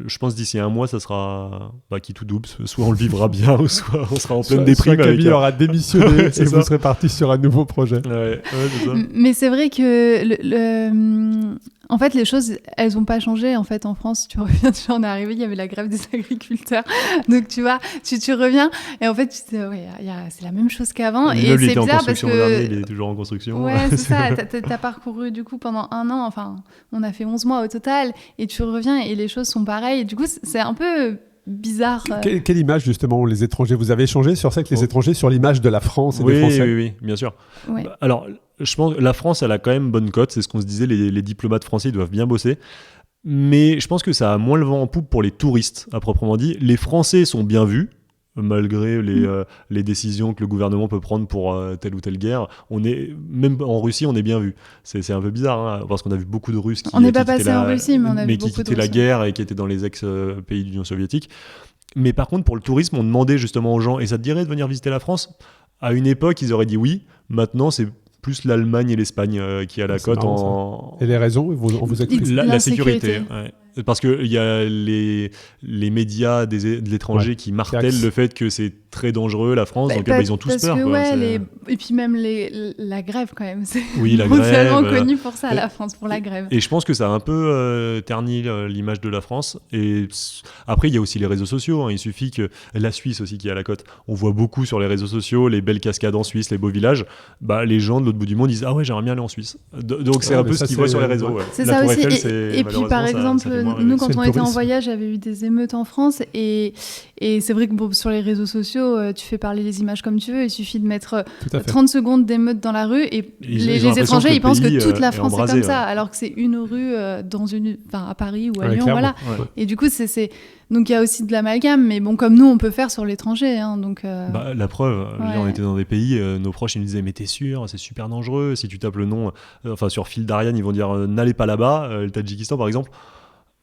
Je pense d'ici 1 mois, ça sera qui tout double. Soit on le vivra bien, ou soit on sera en pleine déprime. Soit Camille aura démissionné et vous serez parti sur un nouveau projet. Ouais, c'est ça. Mais c'est vrai que en fait, les choses, elles n'ont pas changé. En fait, en France, tu reviens, on est arrivé, il y avait la grève des agriculteurs. Donc, tu vois, tu reviens et en fait, tu te dis, c'est la même chose qu'avant. Et c'est bizarre parce que... Il est toujours en construction. Ouais, c'est ça. T'as parcouru, du coup, pendant 1 an. Enfin, on a fait 11 mois au total. Et tu reviens et les choses sont pareilles. Et du coup, c'est un peu... bizarre. Quelle image justement les étrangers, vous avez échangé sur ça avec les étrangers, sur l'image de la France et des Français ? Oui, bien sûr. Ouais. Alors, je pense que la France, elle a quand même bonne cote, c'est ce qu'on se disait, les diplomates français, ils doivent bien bosser. Mais je pense que ça a moins le vent en poupe pour les touristes, à proprement dit. Les Français sont bien vus, malgré les décisions que le gouvernement peut prendre pour telle ou telle guerre. Même en Russie, on est bien vu. C'est un peu bizarre, parce qu'on a vu beaucoup de Russes qui on n'est pas passé en Russie, mais on a vu beaucoup de Russes. Mais qui quittaient la guerre et qui étaient dans les ex-pays de l'Union soviétique. Mais par contre, pour le tourisme, on demandait justement aux gens, et ça te dirait de venir visiter la France ? À une époque, ils auraient dit oui. Maintenant, c'est plus l'Allemagne et l'Espagne qui a la cote en... Et les raisons, on vous explique. La sécurité. Ouais. Parce qu'il y a les médias de l'étranger qui martèlent le fait que c'est très dangereux, la France, donc ils ont tous peur. Et puis même la grève, quand même. Oui, la grève. On est tellement connu pour ça, la France, pour la grève. Et je pense que ça a un peu terni l'image de la France. Et après, il y a aussi les réseaux sociaux. Il suffit que la Suisse aussi qui a la cote. On voit beaucoup sur les réseaux sociaux les belles cascades en Suisse, les beaux villages. Les gens de l'autre bout du monde disent « Ah ouais, j'aimerais bien aller en Suisse ». Donc c'est un peu ce qu'ils voient sur les réseaux. C'est ça aussi. Et puis par exemple, nous, quand on était en voyage, il y avait eu des émeutes en France. Et c'est vrai que sur les réseaux sociaux, tu fais parler les images comme tu veux. Il suffit de mettre 30 secondes d'émeute dans la rue. Et les étrangers, ils pensent que toute la France est comme ça. Alors que c'est une rue à Paris ou à Lyon. Voilà. Et du coup, donc il y a aussi de l'amalgame, mais bon, comme nous, on peut faire sur l'étranger. Donc, la preuve, on était dans des pays, nos proches, ils nous disaient « Mais t'es sûr, c'est super dangereux. Si tu tapes le nom, sur fil d'Ariane, ils vont dire « N'allez pas là-bas. » Le Tadjikistan, par exemple.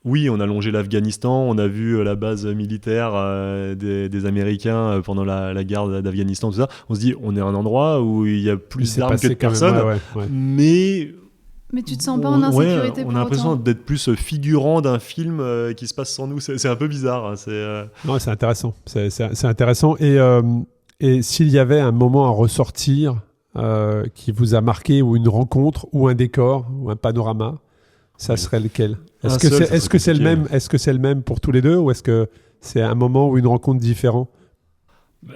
Oui, on a longé l'Afghanistan, on a vu la base militaire des Américains pendant la guerre d'Afghanistan, tout ça. On se dit, on est à un endroit où il y a plus d'armes que de personnes, mais tu te sens pas en insécurité pour on a l'impression autant. d'être plus figurant d'un film qui se passe sans nous. C'est un peu bizarre. Non, c'est intéressant. C'est intéressant. Et s'il y avait un moment à ressortir qui vous a marqué, ou une rencontre, ou un décor, ou un panorama, ça serait lequel ? Est-ce que c'est le même pour tous les deux, ou est-ce que C'est un moment ou une rencontre différent.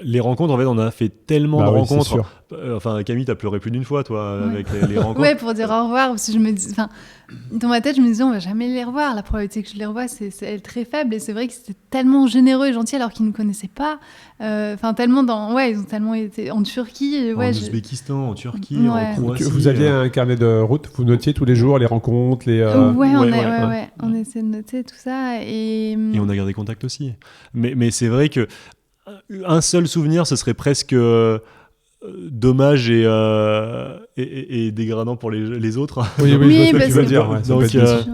Les rencontres, en fait, on a fait tellement Bah de oui, c'est rencontres. sûr. Enfin, Camille, t'as pleuré plus d'une fois, toi, avec les rencontres. Ouais, pour dire au revoir, parce que je me dis, enfin, dans ma tête, je me disais, on va jamais les revoir. La probabilité que je les revoie, c'est très faible. Et c'est vrai que c'était tellement généreux et gentil alors qu'ils ne nous connaissaient pas. Enfin, tellement ils ont tellement été en Turquie. En Ouzbékistan, en Turquie, Ouais. en Croatie. Vous aviez un carnet de route, vous notiez tous les jours les rencontres, les. On essaie de noter tout ça. Et on a gardé contact aussi. Mais c'est vrai que un seul souvenir, ce serait presque dommage et dégradant pour les autres. Oui, je vois ce que tu veux c'est dire. pas- Ouais, ça donc, peut être difficile.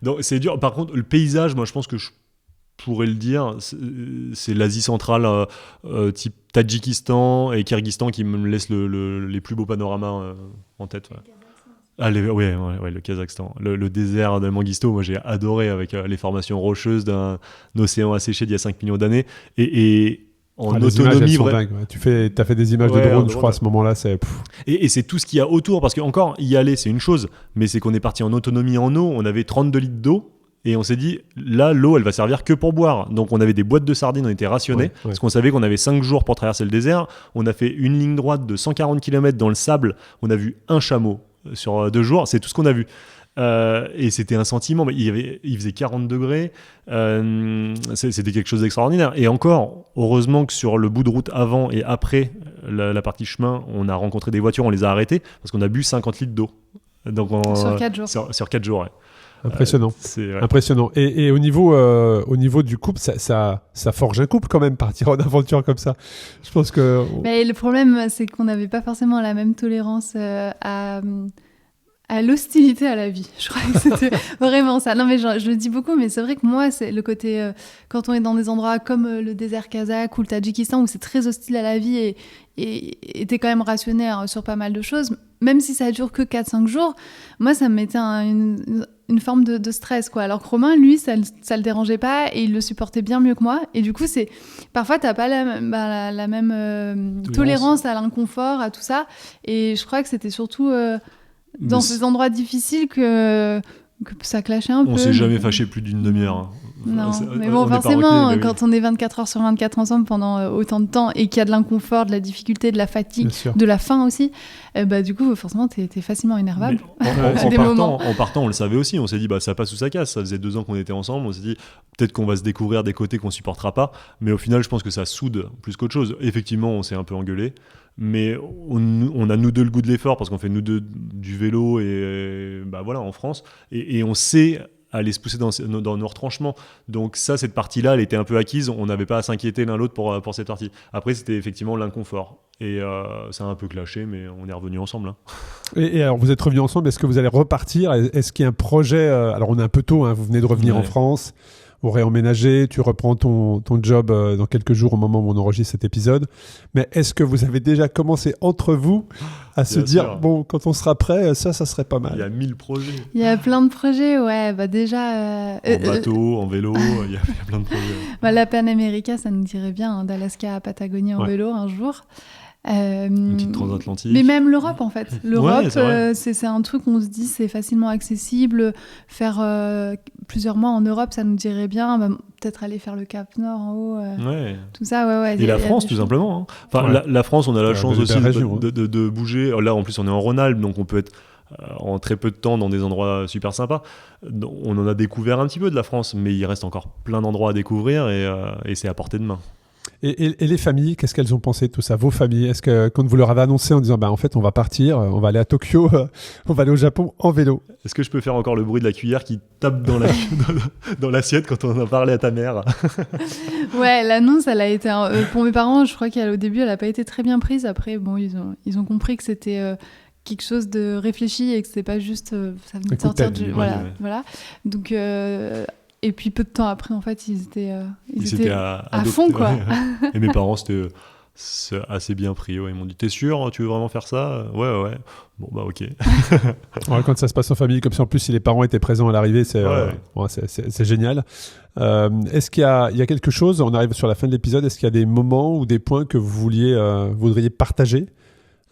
Donc c'est dur. Par contre, le paysage, moi je pense que je pourrais le dire, c'est l'Asie centrale, type Tadjikistan et Kyrgyzstan qui me laissent les plus beaux panoramas en tête. Ouais. Le Kazakhstan. Le désert de Manguisto, moi j'ai adoré avec les formations rocheuses d'un océan asséché d'il y a 5 millions d'années. Et en les images, autonomie elles sont dingues, ouais. T'as fait des images de drone, je crois, à ce moment-là. Et c'est tout ce qu'il y a autour, parce qu'encore, y aller, c'est une chose, mais c'est qu'on est parti en autonomie en eau, on avait 32 litres d'eau, et on s'est dit, là, l'eau, elle va servir que pour boire. Donc on avait des boîtes de sardines, on était rationnés, parce qu'on savait qu'on avait 5 jours pour traverser le désert. On a fait une ligne droite de 140 km dans le sable, on a vu un chameau sur 2 jours, c'est tout ce qu'on a vu. Et c'était un sentiment, mais il faisait 40 degrés, c'était quelque chose d'extraordinaire. Et encore, heureusement que sur le bout de route avant et après la partie chemin, on a rencontré des voitures, on les a arrêtées parce qu'on a bu 50 litres d'eau. Donc sur 4 jours. Sur 4 jours, ouais. Impressionnant. C'est Impressionnant. Et au niveau du couple, ça forge un couple quand même, partir en aventure comme ça. Je pense que. Mais le problème, c'est qu'on n'avait pas forcément la même tolérance à l'hostilité à la vie. Je crois que c'était vraiment ça. Non, mais je le dis beaucoup, mais c'est vrai que moi, c'est le côté... quand on est dans des endroits comme le désert kazakh ou le Tadjikistan, où c'est très hostile à la vie et t'es quand même rationné sur pas mal de choses, même si ça dure que 4-5 jours, moi, ça me mettait une forme de stress, quoi. Alors que Romain, lui, ça le dérangeait pas et il le supportait bien mieux que moi. Et du coup, parfois, t'as pas la même tolérance à l'inconfort, à tout ça. Et je crois que c'était surtout... dans ces endroits difficiles que ça clashait un peu. On s'est jamais fâché plus d'une demi-heure. Hein. Non, mais bon, forcément, quand on est 24 heures sur 24 ensemble pendant autant de temps et qu'il y a de l'inconfort, de la difficulté, de la fatigue, de la faim aussi, du coup, forcément, t'es facilement énervable. En partant, on le savait aussi. On s'est dit, ça passe ou ça casse. Ça faisait 2 ans qu'on était ensemble. On s'est dit, peut-être qu'on va se découvrir des côtés qu'on supportera pas. Mais au final, je pense que ça soude plus qu'autre chose. Effectivement, on s'est un peu engueulé. Mais on a nous deux le goût de l'effort parce qu'on fait nous deux du vélo et en France et on sait aller se pousser dans nos retranchements. Donc ça, cette partie-là, elle était un peu acquise. On n'avait pas à s'inquiéter l'un l'autre pour cette partie. Après, c'était effectivement l'inconfort. Et ça a un peu clashé, mais on est revenus ensemble. Hein. Et alors, vous êtes revenus ensemble. Est-ce que vous allez repartir ? Est-ce qu'il y a un projet alors, on est un peu tôt. Hein, vous venez de revenir en France. Vous réemménagez, tu reprends ton job dans quelques jours au moment où on enregistre cet épisode. Mais est-ce que vous avez déjà commencé entre vous à se dire, bon, quand on sera prêt, ça serait pas mal. Il y a 1000 projets. Il y a plein de projets, ouais. Déjà... en bateau, en vélo, il y a plein de projets. La Panamérica, ça nous dirait bien, d'Alaska à Patagonie en vélo un jour. Une petite transatlantique. Mais même l'Europe, en fait. L'Europe, c'est un truc où on se dit c'est facilement accessible. Faire plusieurs mois en Europe, ça nous dirait bien. Peut-être aller faire le Cap Nord en haut. Tout ça, ouais. Et la France, tout simplement. Hein. Enfin, la France, on a la chance aussi de bouger. Là, en plus, on est en Rhône-Alpes, donc on peut être en très peu de temps dans des endroits super sympas. On en a découvert un petit peu de la France, mais il reste encore plein d'endroits à découvrir et c'est à portée de main. Et les familles, qu'est-ce qu'elles ont pensé de tout ça ? Vos familles, est-ce que quand vous leur avez annoncé en disant en fait on va partir, on va aller à Tokyo, on va aller au Japon en vélo ? Est-ce que je peux faire encore le bruit de la cuillère qui tape dans l'assiette quand on en parlait à ta mère ? Ouais, l'annonce, elle a été pour mes parents, je crois qu'au début elle n'a pas été très bien prise. Après, bon, ils ont compris que c'était quelque chose de réfléchi et que c'était pas juste ça venait de sortir du voilà. Donc et puis peu de temps après, en fait, ils étaient à fond, quoi. Et mes parents, c'était assez bien pris. Ouais. Ils m'ont dit, t'es sûr, tu veux vraiment faire ça ? Ouais. Bon, ok. Quand ça se passe en famille, comme ça, en plus, si les parents étaient présents à l'arrivée, c'est génial. Est-ce qu'il y a quelque chose, on arrive sur la fin de l'épisode, est-ce qu'il y a des moments ou des points que vous voudriez partager ?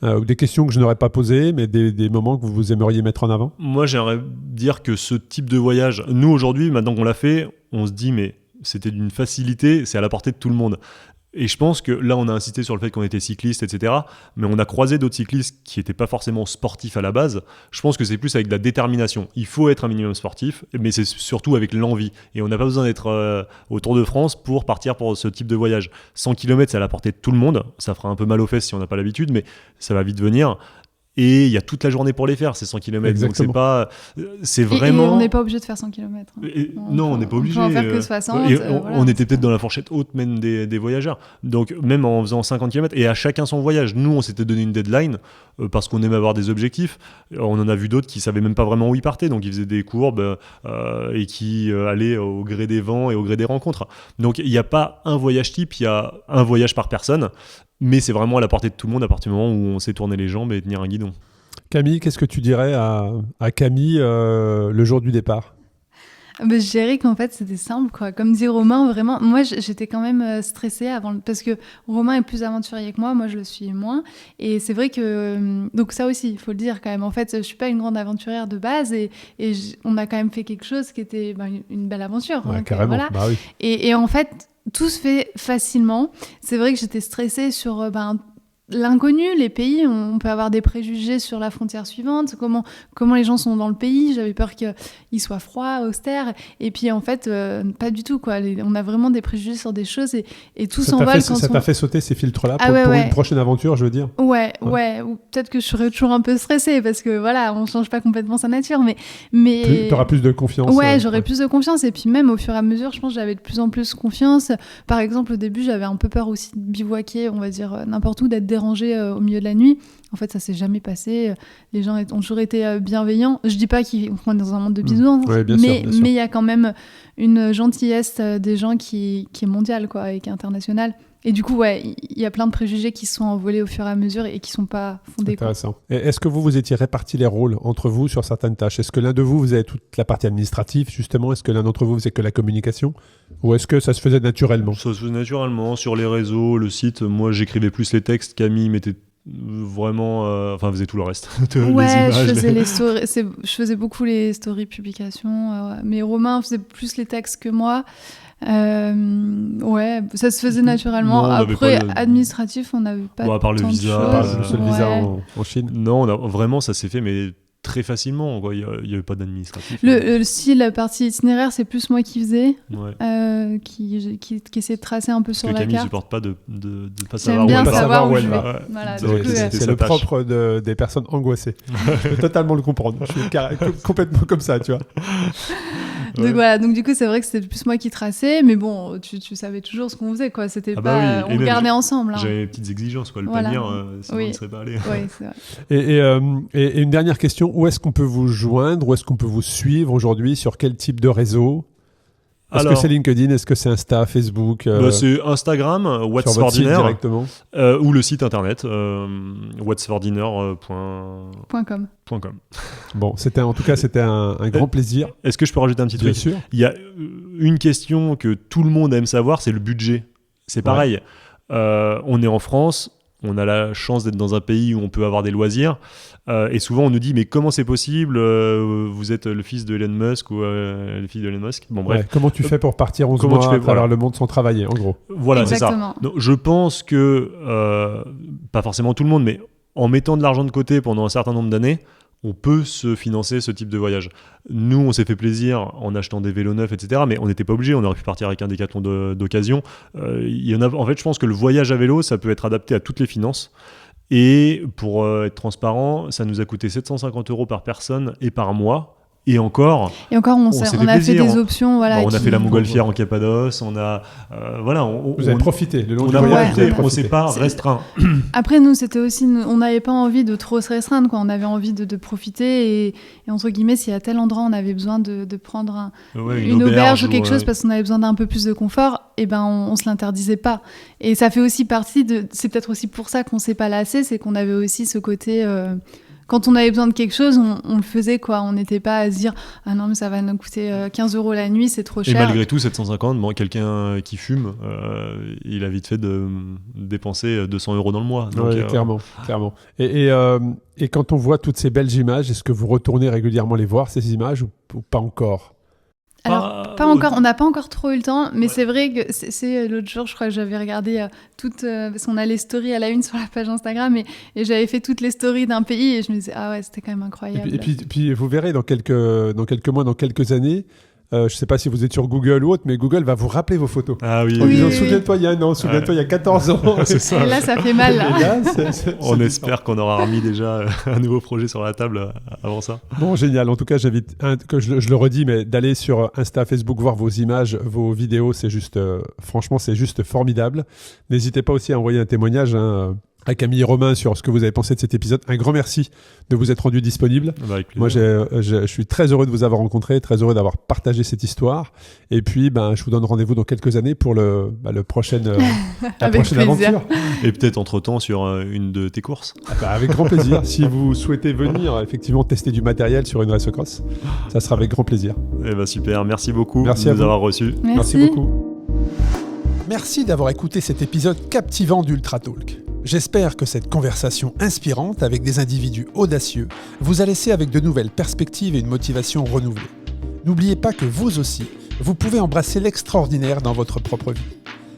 Ou des questions que je n'aurais pas posées, mais des moments que vous aimeriez mettre en avant ? Moi, j'aimerais dire que ce type de voyage, nous, aujourd'hui, maintenant qu'on l'a fait, on se dit, mais c'était d'une facilité, c'est à la portée de tout le monde. Et je pense que là, on a insisté sur le fait qu'on était cycliste, etc. Mais on a croisé d'autres cyclistes qui n'étaient pas forcément sportifs à la base. Je pense que c'est plus avec de la détermination. Il faut être un minimum sportif, mais c'est surtout avec l'envie. Et on n'a pas besoin d'être au Tour de France pour partir pour ce type de voyage. 100 km, c'est à la portée de tout le monde. Ça fera un peu mal aux fesses si on n'a pas l'habitude, mais ça va vite venir. Et il y a toute la journée pour les faire, ces 100 km. Exactement. Donc c'est vraiment... Et on n'est pas obligé de faire 100 km. Non, on n'est pas obligé. On peut en faire que 60. Et voilà. on était peut-être dans la fourchette haute même des voyageurs. Donc même en faisant 50 km, et à chacun son voyage. Nous, on s'était donné une deadline parce qu'on aimait avoir des objectifs. On en a vu d'autres qui ne savaient même pas vraiment où ils partaient. Donc ils faisaient des courbes et qui allaient au gré des vents et au gré des rencontres. Donc il n'y a pas un voyage type, il y a un voyage par personne. Mais c'est vraiment à la portée de tout le monde à partir du moment où on sait tourner les jambes et tenir un guidon. Camille, qu'est-ce que tu dirais à Camille le jour du départ ? Je dirais qu'en fait c'était simple quoi. Comme dit Romain, vraiment, moi j'étais quand même stressée avant parce que Romain est plus aventurier que moi je le suis moins. Et c'est vrai que donc ça aussi il faut le dire quand même. En fait je suis pas une grande aventurière de base et on a quand même fait quelque chose qui était une belle aventure. Ouais, donc, carrément. Voilà. Bah oui. Et en fait tout se fait facilement. C'est vrai que j'étais stressée sur l'inconnu, les pays, on peut avoir des préjugés sur la frontière suivante, comment les gens sont dans le pays, j'avais peur qu'ils soient froids, austères, et puis en fait, pas du tout, quoi. On a vraiment des préjugés sur des choses, et tout s'envole quand ça t'a fait sauter ces filtres-là Ah pour ouais. une prochaine aventure, je veux dire. Ouais, ou peut-être que je serais toujours un peu stressée, parce que voilà, on change pas complètement sa nature, mais... T'auras plus de confiance. Ouais, j'aurais plus de confiance, et puis même au fur et à mesure, je pense que j'avais de plus en plus confiance. Par exemple, au début, j'avais un peu peur aussi de bivouaquer, on va dire, n'importe où, d'être dérangée au milieu de la nuit. En fait, ça s'est jamais passé. Les gens ont toujours été bienveillants. Je dis pas qu'on est dans un monde de bisounours, mais il y a quand même une gentillesse des gens qui est mondiale, quoi, et qui est internationale. Et du coup, ouais, il y a plein de préjugés qui se sont envolés au fur et à mesure et qui sont pas fondés. Intéressant. Et est-ce que vous étiez répartis les rôles entre vous sur certaines tâches ? Est-ce que l'un de vous avez toute la partie administrative, justement ? Est-ce que l'un d'entre vous faisait que la communication ? Ou est-ce que ça se faisait naturellement ? Ça se faisait naturellement. Sur les réseaux, le site, moi j'écrivais plus les textes. Camille mettait vraiment... faisait tout le reste. Ouais, les images, je faisais les stories, je faisais beaucoup les stories publications. Ouais. Mais Romain faisait plus les textes que moi. Ouais, ça se faisait naturellement. Non, après, administratif, on n'avait pas à part le tant de visa, choses. Le visa en Chine. Non, vraiment, ça s'est fait, mais très facilement. Il n'y avait pas d'administratif. Si la partie itinéraire, c'est plus moi qui faisais, ouais. qui essayait de tracer un peu sur la Camille carte. ne supporte pas de pas savoir J'aime bien où elle va. savoir où je vais. Ouais. Voilà, C'est le propre des personnes angoissées. Je peux totalement le comprendre. Je suis complètement comme ça, tu vois. Donc voilà, donc du coup c'est vrai que c'était plus moi qui traçais, mais bon, tu savais toujours ce qu'on faisait, quoi. C'était pas, oui. on regardait ensemble. Hein. J'avais mes petites exigences, quoi. Le panier, sinon il ne serait pas allé. Oui, c'est vrai. Et une dernière question, où est-ce qu'on peut vous joindre, où est-ce qu'on peut vous suivre aujourd'hui, sur quel type de réseau ? Est-ce que c'est LinkedIn, est-ce que c'est Insta, Facebook c'est Instagram, What's sur votre for site Dinner, directement ou le site internet whatsfordinner.com. Bon, c'était un grand plaisir. Est-ce que je peux rajouter un petit truc ? Bien sûr. Il y a une question que tout le monde aime savoir, c'est le budget. C'est pareil. On est en France, on a la chance d'être dans un pays où on peut avoir des loisirs. Et souvent, on nous dit, mais comment c'est possible ? Vous êtes le fils de Elon Musk ou le fils de Elon Musk. Bon, bref. Ouais, comment tu fais pour partir 11 mois à travers le monde sans travailler, en gros ? Voilà, exactement. C'est ça. Donc, je pense que, pas forcément tout le monde, mais en mettant de l'argent de côté pendant un certain nombre d'années, on peut se financer ce type de voyage. Nous, on s'est fait plaisir en achetant des vélos neufs, etc. Mais on n'était pas obligé. On aurait pu partir avec un décathlon d'occasion. En fait, je pense que le voyage à vélo, ça peut être adapté à toutes les finances. Et pour être transparent, ça nous a coûté 750 € par personne et par mois. Et encore, on a fait des options. Voilà, on a fait la montgolfière en Cappadoce. On a, vous avez profité. Le long du voyage, on ne s'est profité. pas restreint. Après, nous, c'était aussi, on n'avait pas envie de trop se restreindre, quoi. On avait envie de profiter et entre guillemets, si à tel endroit on avait besoin de prendre une auberge ou quelque chose parce qu'on avait besoin d'un peu plus de confort, et ben on se l'interdisait pas. Et ça fait aussi partie c'est peut-être aussi pour ça qu'on s'est pas lassé, c'est qu'on avait aussi ce côté. Quand on avait besoin de quelque chose, on le faisait, quoi. On n'était pas à se dire « Ah non, mais ça va nous coûter 15 € la nuit, c'est trop cher. » Et malgré tout, 750, quelqu'un qui fume, il a vite fait de dépenser 200 € dans le mois. Donc, clairement. Et quand on voit toutes ces belles images, est-ce que vous retournez régulièrement les voir, ces images, ou pas encore ? Alors, pas encore, on n'a pas encore trop eu le temps, mais c'est vrai que c'est l'autre jour, je crois que j'avais regardé parce qu'on a les stories à la une sur la page Instagram, et j'avais fait toutes les stories d'un pays, et je me disais, ah ouais, c'était quand même incroyable. Et puis vous verrez dans quelques mois, dans quelques années, je ne sais pas si vous êtes sur Google ou autre, mais Google va vous rappeler vos photos. Ah oui. En disant, oui. souviens-toi il y a un an, souviens-toi il y a 14 ans. C'est ça. Et là, ça fait mal. Là. Et là, On espère qu'on aura remis déjà un nouveau projet sur la table avant ça. Bon, génial. En tout cas, j'invite, que je le redis, mais d'aller sur Insta, Facebook, voir vos images, vos vidéos. C'est juste, franchement, c'est juste formidable. N'hésitez pas aussi à envoyer un témoignage à Camille et Romain sur ce que vous avez pensé de cet épisode. Un grand merci de vous être rendu disponible. Avec plaisir. Moi, je suis très heureux de vous avoir rencontré, très heureux d'avoir partagé cette histoire. Et puis, je vous donne rendez-vous dans quelques années pour la prochaine aventure. Et peut-être entre-temps sur une de tes courses. Avec grand plaisir. Si vous souhaitez venir effectivement tester du matériel sur une race cross, ça sera avec grand plaisir. Super, merci beaucoup Merci de à nous vous. avoir reçus. Merci beaucoup. Merci d'avoir écouté cet épisode captivant d'Ultra Talk. J'espère que cette conversation inspirante avec des individus audacieux vous a laissé avec de nouvelles perspectives et une motivation renouvelée. N'oubliez pas que vous aussi, vous pouvez embrasser l'extraordinaire dans votre propre vie.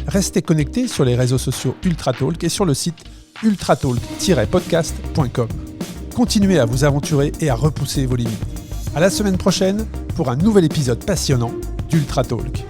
Restez connectés sur les réseaux sociaux Ultra Talk et sur le site ultratalk-podcast.com. Continuez à vous aventurer et à repousser vos limites. À la semaine prochaine pour un nouvel épisode passionnant d'Ultra Talk.